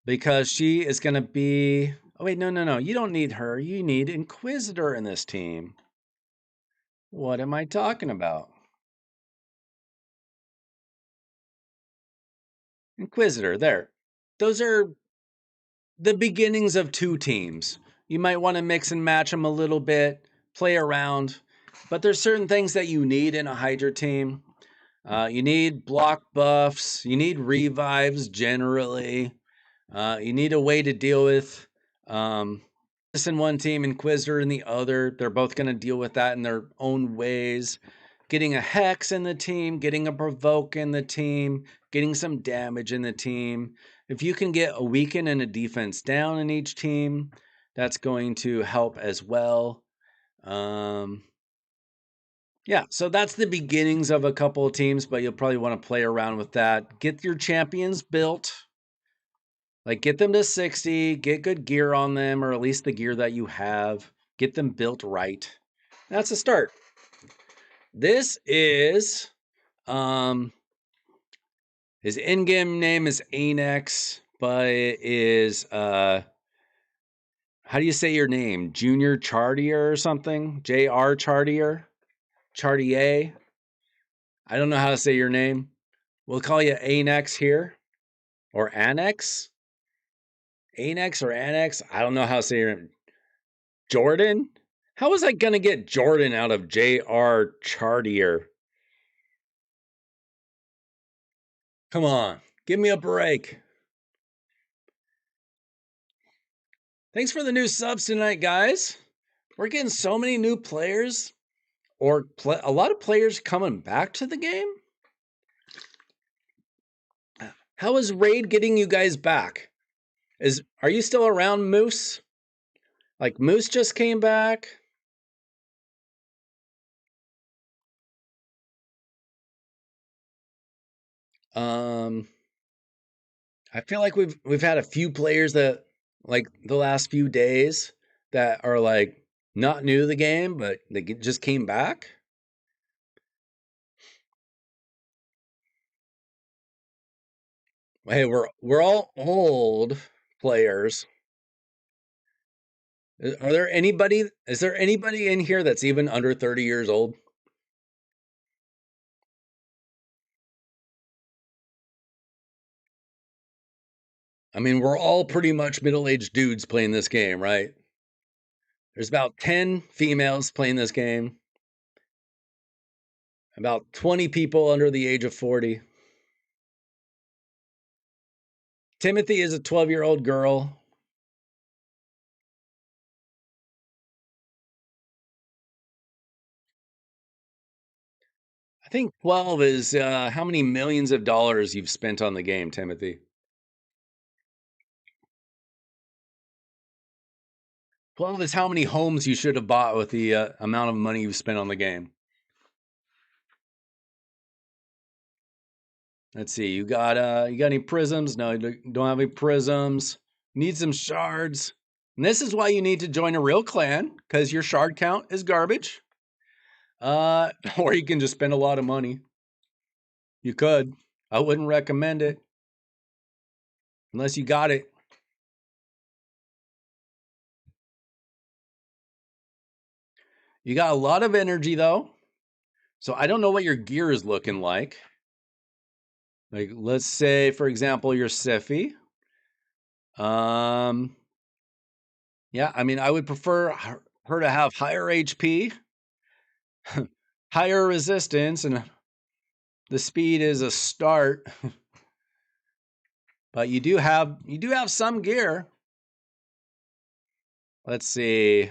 A: because she is going to be. Oh, wait, no. You don't need her. You need Inquisitor in this team. What am I talking about? Inquisitor, there. Those are the beginnings of two teams. You might want to mix and match them a little bit, play around, but there's certain things that you need in a Hydra team. You need block buffs, you need revives generally. You need a way to deal with this in one team, Inquisitor in the other. They're both going to deal with that in their own ways. Getting a Hex in the team, getting a Provoke in the team, getting some damage in the team. If you can get a weaken and a defense down in each team, that's going to help as well. Yeah, so that's the beginnings of a couple of teams, but you'll probably want to play around with that. Get your champions built. Like, get them to 60, get good gear on them, or at least the gear that you have. Get them built right. That's a start. This is, his in-game name is Anex, but it is, how do you say your name? Junior Chartier or something? J.R. Chartier? Chartier? I don't know how to say your name. We'll call you Anex here. Or Annex? Anex or Annex? I don't know how to say your name. Jordan? How was I going to get Jordan out of J.R. Chartier? Come on, give me a break. Thanks for the new subs tonight, guys. We're getting so many new players, or a lot of players coming back to the game. How is Raid getting you guys back? Are you still around, Moose? Like, Moose just came back. I feel like we've had a few players that, like, the last few days that are like not new to the game, but they just came back. Hey, we're all old players. Are there anybody? Is there anybody in here that's even under 30 years old? I mean, we're all pretty much middle-aged dudes playing this game, right? There's about 10 females playing this game, about 20 people under the age of 40. Timothy is a 12-year-old girl. I think 12 is how many millions of dollars you've spent on the game, Timothy. 12 is how many homes you should have bought with the amount of money you've spent on the game. Let's see. You got any prisms? No, you don't have any prisms. Need some shards. And this is why you need to join a real clan, because your shard count is garbage. Or you can just spend a lot of money. You could. I wouldn't recommend it unless you got it. You got a lot of energy though. So I don't know what your gear is looking like. Like, let's say, for example, you're Siffy. Yeah, I mean, I would prefer her to have higher HP, higher resistance, and the speed is a start. But you do have some gear. Let's see.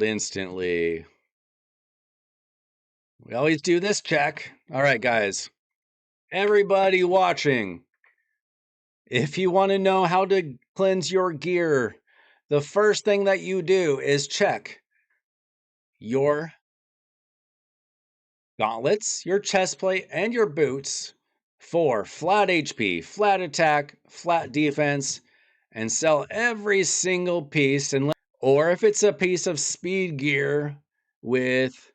A: Instantly. We always do this check. All right, guys. Everybody watching. If you want to know how to cleanse your gear, the first thing that you do is check your gauntlets, your chest plate, and your boots for flat HP, flat attack, flat defense, and sell every single piece. Or if it's a piece of speed gear with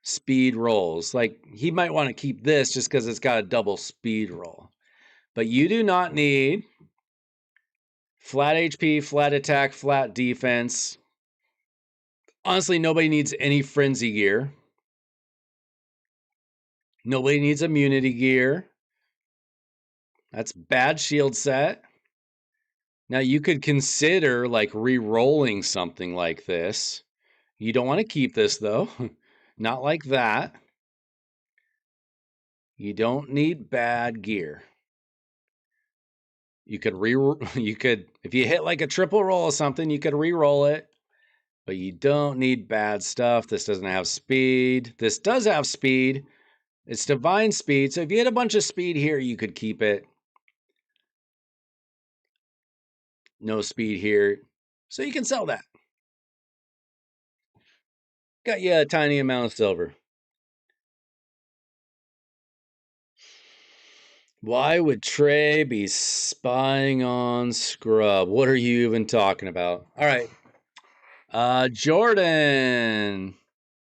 A: speed rolls, like he might want to keep this just because it's got a double speed roll. But you do not need flat HP, flat attack, flat defense. Honestly, nobody needs any frenzy gear. Nobody needs immunity gear. That's bad shield set. Now you could consider like re-rolling something like this. You don't want to keep this though. Not like that. You don't need bad gear. You could if you hit like a triple roll or something, you could re-roll it. But you don't need bad stuff. This doesn't have speed. This does have speed. It's divine speed. So if you hit a bunch of speed here, you could keep it. No speed here. So you can sell that. Got you a tiny amount of silver. Why would Trey be spying on Scrub? What are you even talking about? All right. Jordan,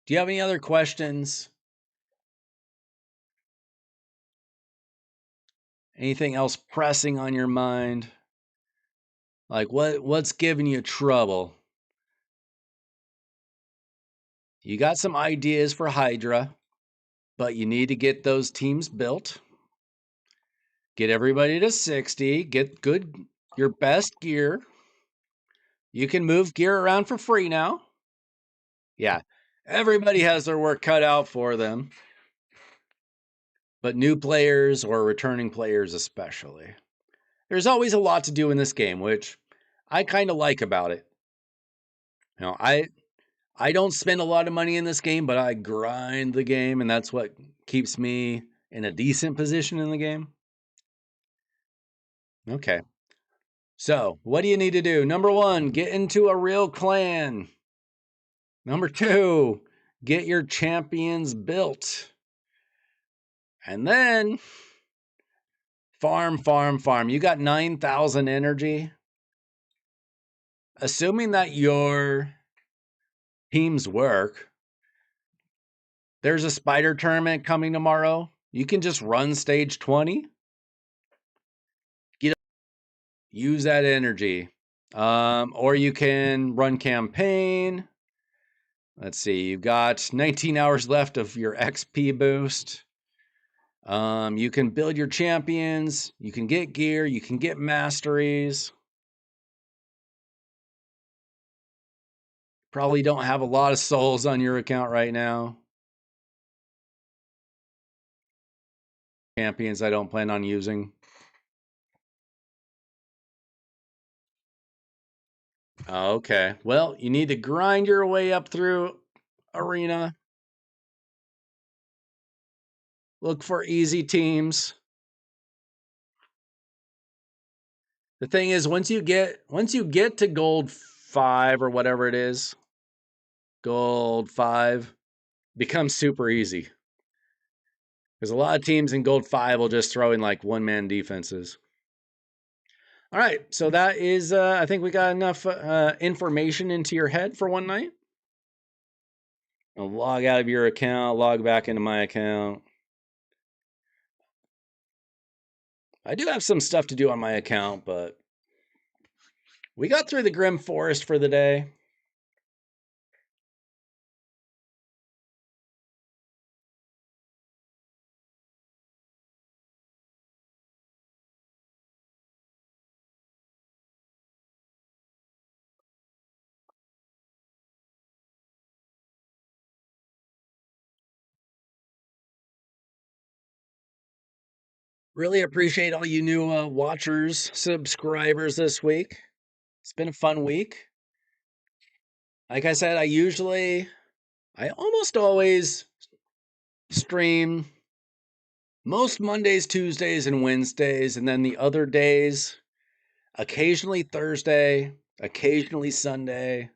A: do you have any other questions? Anything else pressing on your mind? Like what's giving you trouble? You got some ideas for Hydra, but you need to get those teams built. Get everybody to 60, get your best gear. You can move gear around for free now. Yeah. Everybody has their work cut out for them. But new players or returning players especially. There's always a lot to do in this game, which I kind of like about it. You know, I don't spend a lot of money in this game, but I grind the game, and that's what keeps me in a decent position in the game. Okay. So, what do you need to do? Number 1, get into a real clan. Number 2, get your champions built. And then farm, farm, farm. You got 9,000 energy. Assuming that your teams work, There's a spider tournament coming tomorrow. You can just run stage 20. Use that energy. Or you can run campaign. Let's see, you've got 19 hours left of your XP boost. You can build your champions. You can get gear. You can get masteries. Probably don't have a lot of souls on your account right now. Champions I don't plan on using. Okay. Well, you need to grind your way up through arena. Look for easy teams. The thing is, once you get to gold 5 or whatever it is, gold 5 becomes super easy. Because a lot of teams in gold 5 will just throw in like one-man defenses. All right, so that is, I think we got enough information into your head for one night. I'll log out of your account, log back into my account. I do have some stuff to do on my account, but we got through the Grim Forest for the day. Really appreciate all you new watchers, subscribers this week. It's been a fun week. Like I said, I almost always stream most Mondays, Tuesdays, and Wednesdays, and then the other days, occasionally Thursday, occasionally Sunday.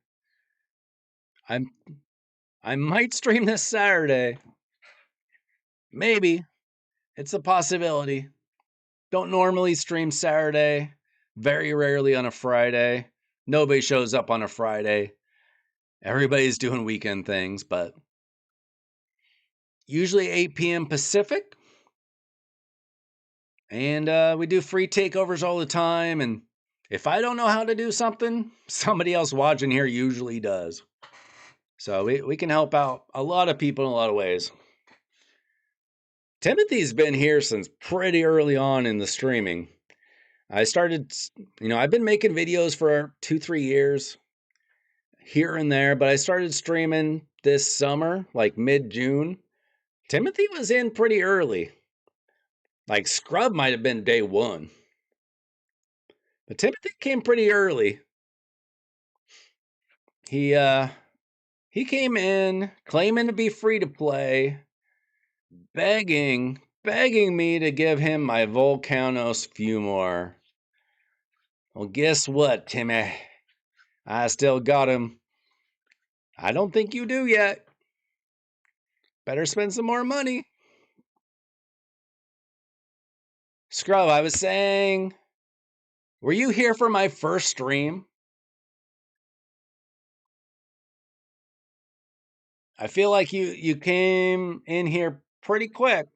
A: I might stream this Saturday. Maybe. It's a possibility. Don't normally stream Saturday. Very rarely on a Friday. Nobody shows up on a Friday. Everybody's doing weekend things, but usually 8 p.m. Pacific. And we do free takeovers all the time. And if I don't know how to do something, somebody else watching here usually does. So we can help out a lot of people in a lot of ways. Timothy's been here since pretty early on in the streaming. I started, I've been making videos for 2-3 years here and there, but I started streaming this summer, like mid-June. Timothy was in pretty early. Like Scrub might have been day 1. But Timothy came pretty early. He came in claiming to be free to play, begging me to give him my Volcanos Fumor. Well, guess what, Timmy? I still got him. I don't think you do yet. Better spend some more money. Scrub, I was saying, were you here for my first stream? I feel like you came in here pretty quick.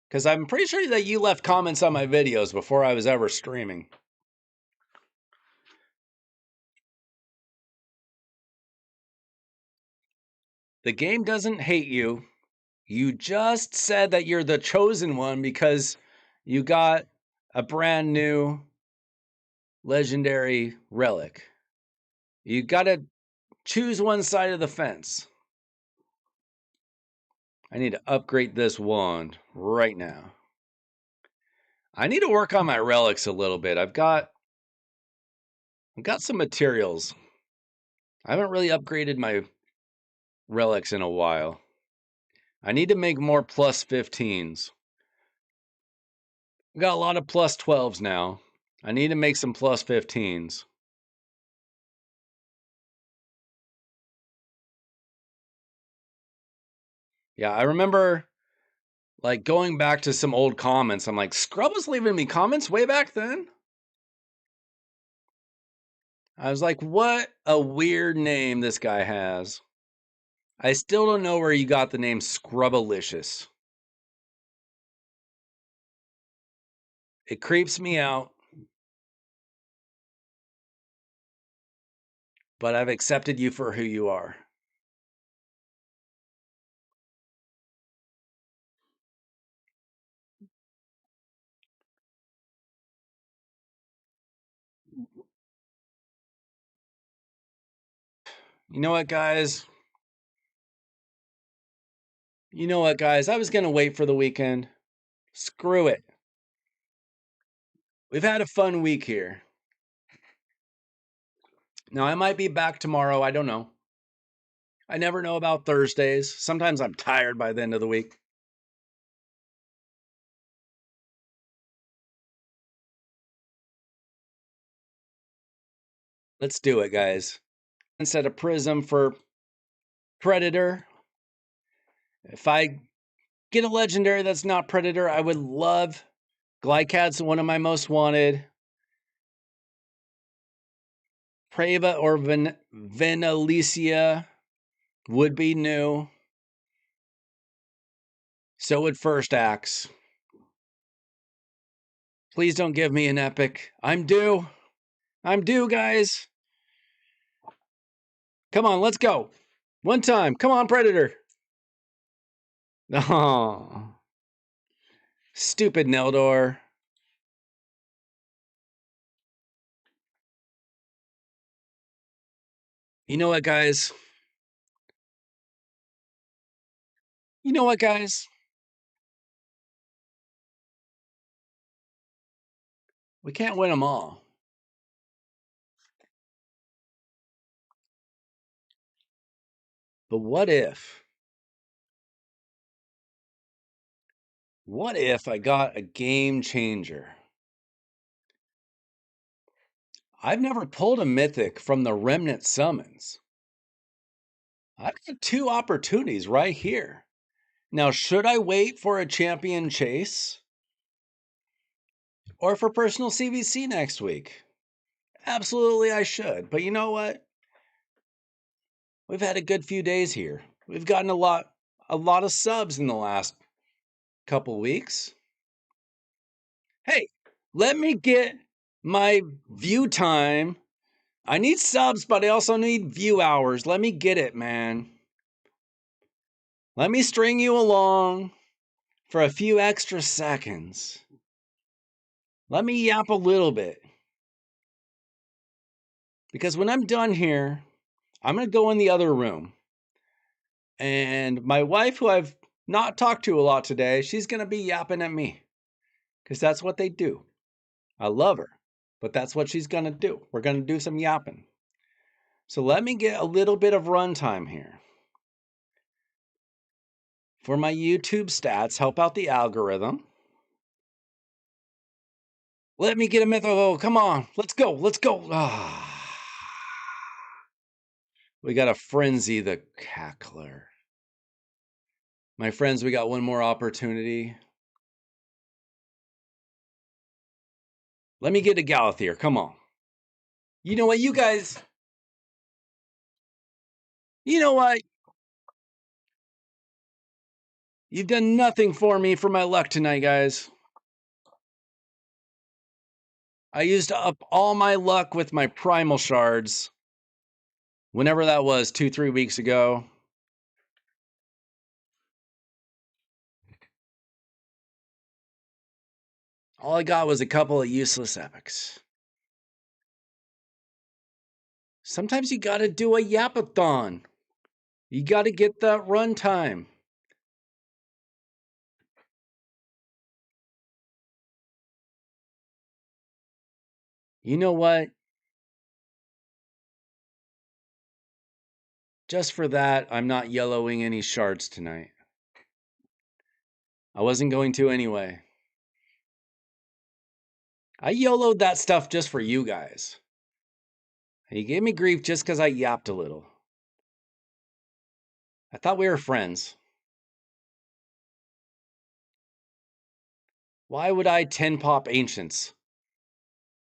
A: Because I'm pretty sure that you left comments on my videos before I was ever streaming. The game doesn't hate you. You just said that you're the chosen one because you got a brand new legendary relic. You gotta choose one side of the fence. I need to upgrade this wand right now. I need to work on my relics a little bit. I've got some materials. I haven't really upgraded my relics in a while. I need to make more plus 15s. I've got a lot of plus 12s now. I need to make some plus 15s. Yeah, I remember like going back to some old comments. I'm like, Scrub was leaving me comments way back then. I was like, what a weird name this guy has. I still don't know where you got the name Scrubalicious. It creeps me out, but I've accepted you for who you are. You know what, guys? I was going to wait for the weekend. Screw it. We've had a fun week here. Now, I might be back tomorrow. I don't know. I never know about Thursdays. Sometimes I'm tired by the end of the week. Let's do it, guys. Instead of Prism for Predator. If I get a legendary that's not Predator, I would love Glycad's one of my most wanted. Prava or Venalicia would be new. So would First Axe. Please don't give me an epic. I'm due. I'm due, guys. Come on, let's go. One time. Come on, Predator. Oh. Stupid Neldor. You know what, guys? You know what, guys? We can't win them all. But what if? What if I got a game changer? I've never pulled a mythic from the Remnant Summons. I've got two opportunities right here. Now, should I wait for a champion chase? Or for personal CVC next week? Absolutely, I should. But you know what? We've had a good few days here. We've gotten a lot of subs in the last couple weeks. Hey, let me get my view time. I need subs, but I also need view hours. Let me get it, man. Let me string you along for a few extra seconds. Let me yap a little bit. Because when I'm done here, I'm going to go in the other room. And my wife, who I've not talked to a lot today, she's going to be yapping at me. Because that's what they do. I love her. But that's what she's going to do. We're going to do some yapping. So let me get a little bit of runtime here. For my YouTube stats, help out the algorithm. Let me get a mythical. Come on. Let's go. Let's go. Ah. We got a Frenzy the Cackler. My friends, we got one more opportunity. Let me get a Galathier. Come on. You know what, you guys? You know what? You've done nothing for me for my luck tonight, guys. I used up all my luck with my primal shards. Whenever that was, 2-3 weeks ago. All I got was a couple of useless epics. Sometimes you gotta do a yapathon. You gotta get that runtime. You know what? Just for that, I'm not yellowing any shards tonight. I wasn't going to anyway. I YOLO'd that stuff just for you guys. You gave me grief just because I yapped a little. I thought we were friends. Why would I 10 pop Ancients?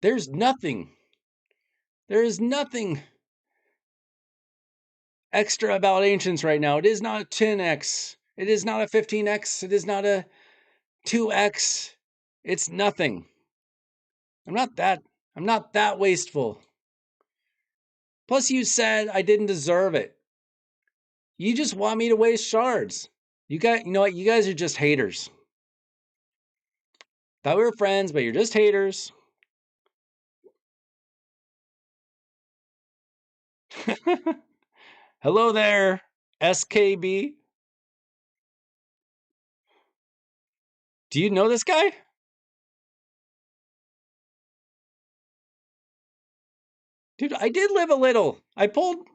A: There's nothing. There is nothing. extra about ancients right now. It is not a 10x. It is not a 15x. It is not a 2x. It's nothing. I'm not that wasteful. Plus, you said I didn't deserve it. You just want me to waste shards. You know what? You guys are just haters. Thought we were friends, but you're just haters. Hello there, SKB. Do you know this guy? Dude, I did live a little. I pulled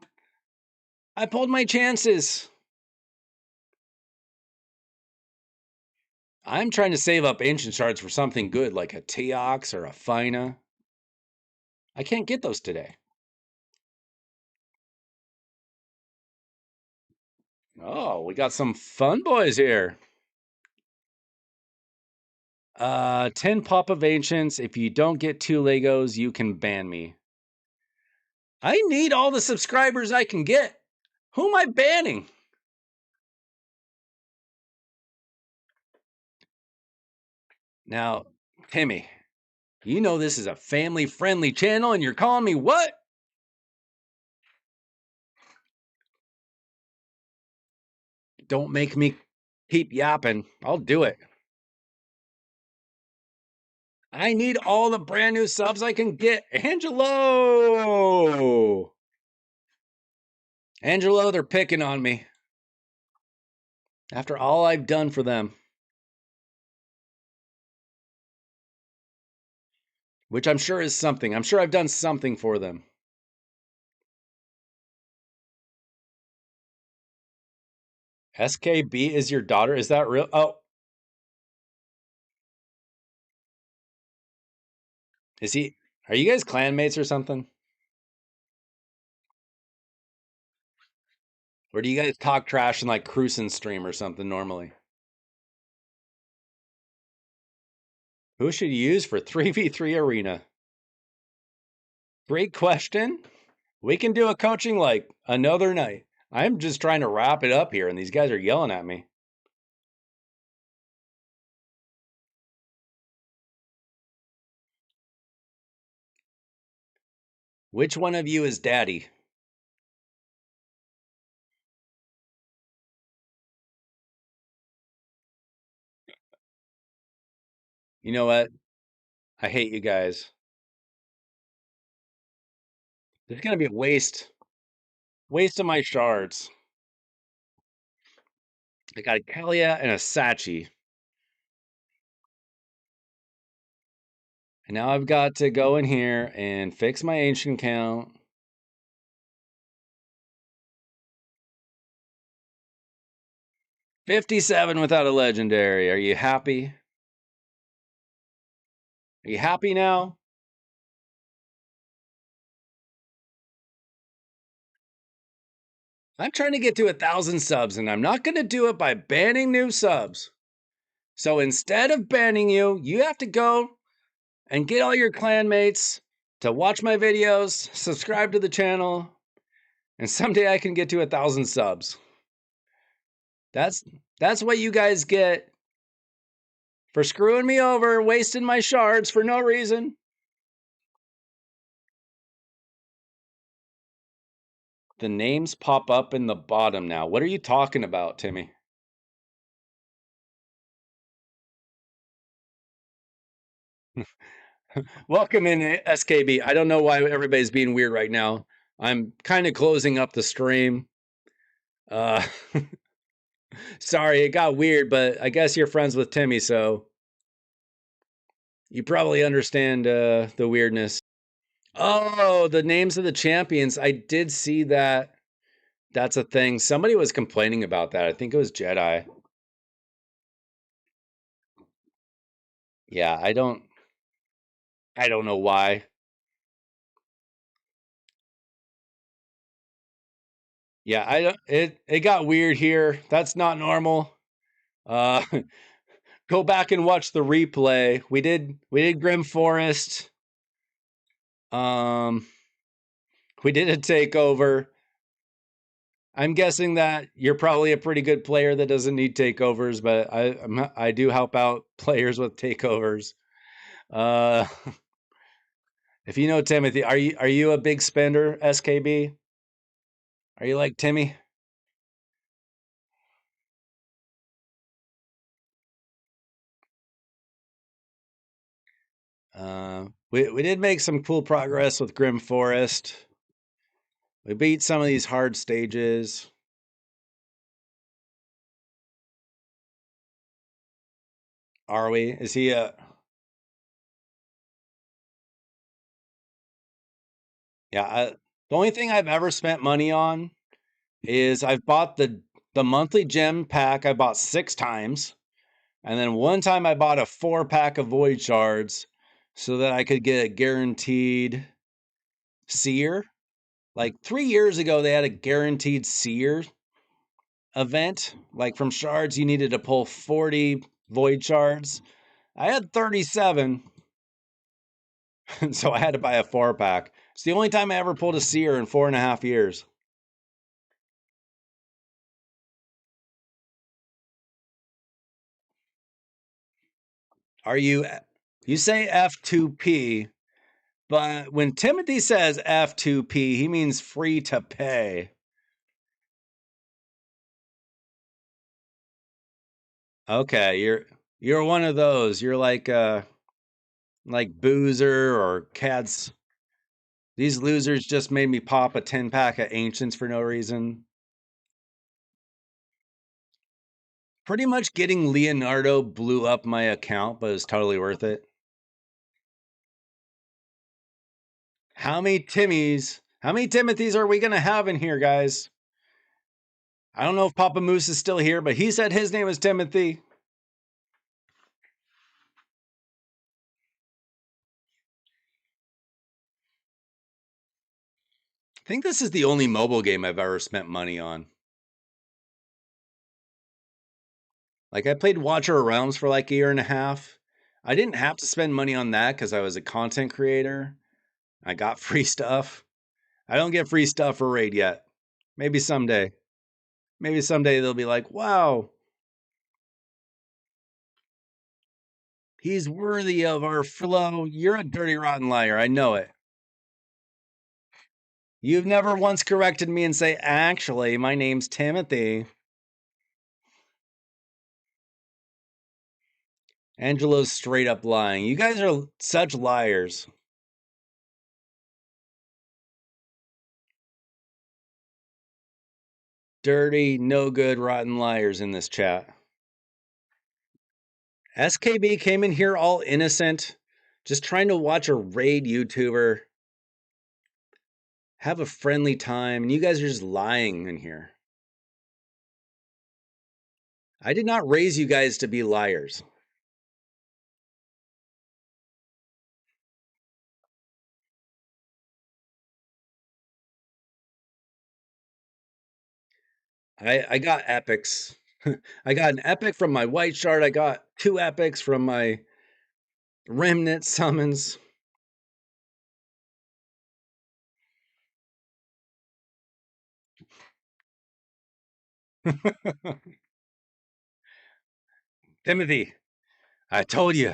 A: my chances. I'm trying to save up ancient shards for something good like a Teox or a Fina. I can't get those today. Oh, we got some fun boys here. 10 pop of ancients. If you don't get 2 Legos, you can ban me. I need all the subscribers I can get. Who am I banning? Now, Timmy, you know this is a family-friendly channel and you're calling me what? Don't make me keep yapping. I'll do it. I need all the brand new subs I can get. Angelo! Angelo, they're picking on me. After all I've done for them. Which I'm sure is something. I'm sure I've done something for them. SKB is your daughter? Is that real? Oh. Is he? Are you guys clanmates or something? Or do you guys talk trash in like Cruisin' stream or something normally? Who should you use for 3v3 arena? Great question. We can do a coaching like another night. I'm just trying to wrap it up here and these guys are yelling at me. Which one of you is daddy? You know what? I hate you guys. There's gonna be a waste. Waste of my shards. I got a Kalia and a Sachi. And now I've got to go in here and fix my ancient count. $57 without a legendary. Are you happy? Are you happy now? I'm trying to get to 1,000 subs, and I'm not going to do it by banning new subs. So instead of banning you, you have to go and get all your clanmates to watch my videos, subscribe to the channel, and someday I can get to 1,000 subs. That's what you guys get for screwing me over, wasting my shards for no reason. The names pop up in the bottom now. What are you talking about, Timmy? Welcome in, SKB. I don't know why everybody's being weird right now. I'm kind of closing up the stream. Sorry, it got weird, but I guess you're friends with Timmy, so you probably understand the weirdness. Oh, the names of the champions. I did see that. That's a thing. Somebody was complaining about that. I think it was Jedi. Yeah, I don't know why. Yeah, I don't it got weird here. That's not normal. Uh go back and watch the replay. We did Grim Forest. We did a takeover. I'm guessing that you're probably a pretty good player that doesn't need takeovers, but I do help out players with takeovers. Uh, if you know Timothy, are you a big spender, SKB? Are you like Timmy? We did make some cool progress with Grim Forest. We beat some of these hard stages. Are we? Is he a? Yeah. The only thing I've ever spent money on is I've bought the monthly gem pack. I bought 6 times, and then one time I bought a 4 pack of void shards so that I could get a guaranteed seer. Like 3 years ago, they had a guaranteed seer event. Like from shards, you needed to pull 40 void shards. I had 37, so I had to buy a 4 pack. It's the only time I ever pulled a seer in 4.5 years. Are you? You say F2P, but when Timothy says F2P, he means free to pay. Okay, you're one of those. You're like Boozer or Cats. These losers just made me pop a 10 pack of Ancients for no reason. Pretty much getting Leonardo blew up my account, but it was totally worth it. How many Timothys are we going to have in here, guys? I don't know if Papa Moose is still here, but he said his name was Timothy. I think this is the only mobile game I've ever spent money on. Like I played Watcher of Realms for like a year and a half. I didn't have to spend money on that because I was a content creator. I got free stuff. I don't get free stuff for Raid yet. Maybe someday. Maybe someday they'll be like, wow, he's worthy of our flow. You're a dirty, rotten liar. I know it. You've never once corrected me and say, actually, my name's Timothy. Angelo's straight up lying. You guys are such liars. Dirty, no good, rotten liars in this chat. SKB came in here all innocent, just trying to watch a raid YouTuber have a friendly time, and you guys are just lying in here. I did not raise you guys to be liars. I got epics. I got an epic from my white shard. I got 2 epics from my remnant summons. Timothy, I told you,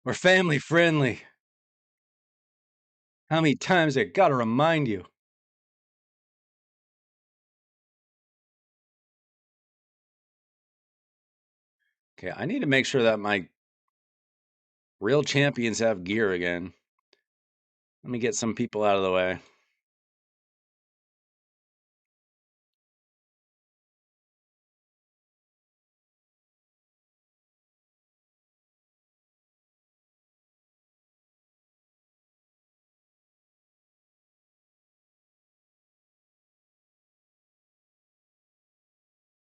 A: we're family friendly. How many times I gotta remind you? Okay, I need to make sure that my real champions have gear again. Let me get some people out of the way.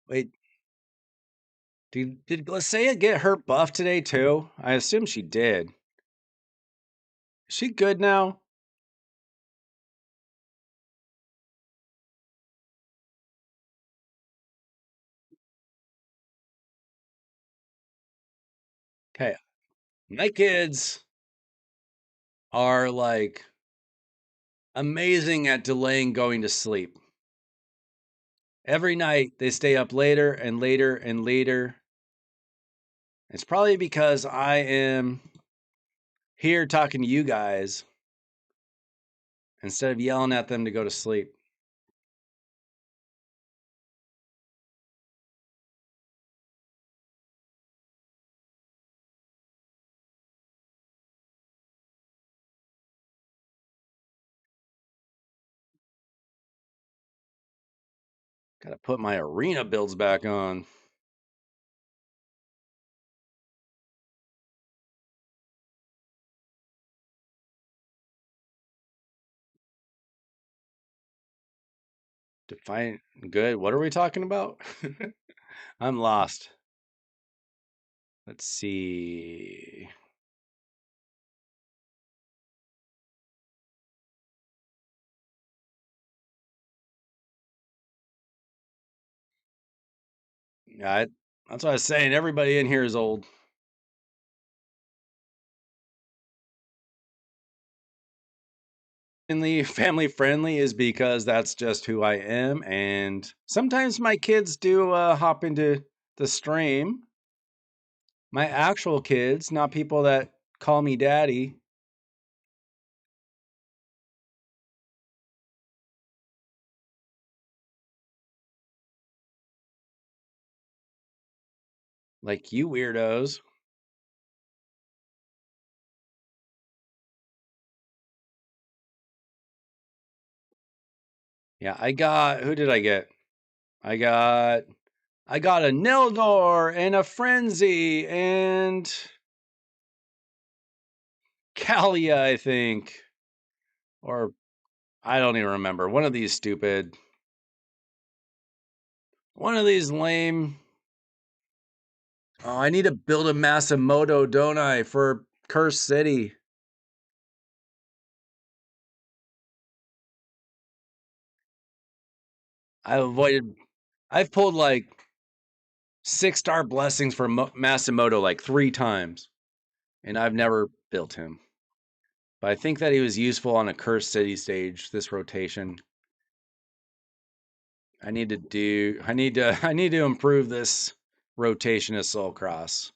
A: Wait, did Glacea get her buff today too? I assume she did. Is she good now? Okay, my kids are like amazing at delaying going to sleep. Every night they stay up later and later and later. It's probably because I am here talking to you guys instead of yelling at them to go to sleep. Gotta put my arena builds back on. Define good. What are we talking about? I'm lost. Let's see. That's what I was saying. Everybody in here is old. Family friendly is because that's just who I am. And sometimes my kids do hop into the stream. My actual kids, not people that call me daddy. Like you weirdos. Yeah, who did I get? I got a Nildor and a Frenzy and Kalia, I think. Or I don't even remember. One of these lame. Oh, I need to build a Masamoto, don't I, for Cursed City? I've pulled like 6-star blessings for Masamoto like 3 times, and I've never built him. But I think that he was useful on a Cursed City stage this rotation. I need to improve this rotation of Soul Cross.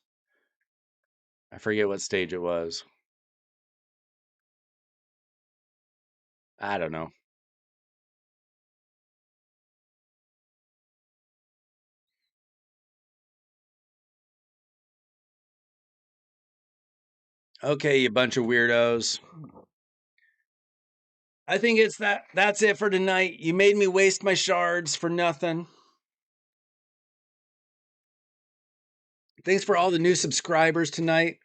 A: I forget what stage it was. I don't know. Okay, you bunch of weirdos. I think that's it for tonight. You made me waste my shards for nothing. Thanks for all the new subscribers tonight.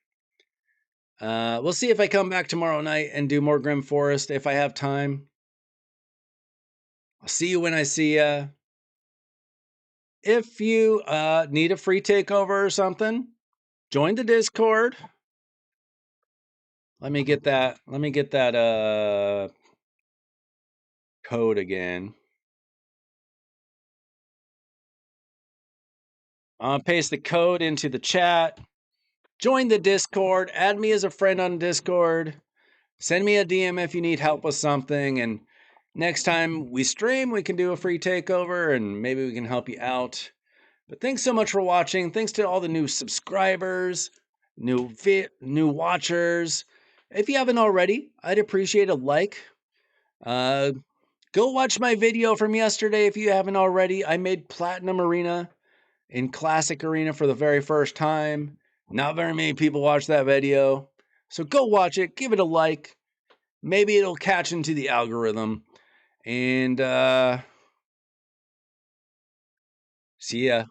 A: We'll see if I come back tomorrow night and do more Grim Forest if I have time. I'll see you when I see you. If you need a free takeover or something, join the Discord. Let me get that code again. I'll paste the code into the chat. Join the Discord. Add me as a friend on Discord. Send me a DM if you need help with something. And next time we stream, we can do a free takeover and maybe we can help you out. But thanks so much for watching. Thanks to all the new subscribers, new watchers. If you haven't already, I'd appreciate a like. Go watch my video from yesterday if you haven't already. I made Platinum Arena in Classic Arena for the very first time. Not very many people watch that video. So go watch it, give it a like. Maybe it'll catch into the algorithm. And see ya.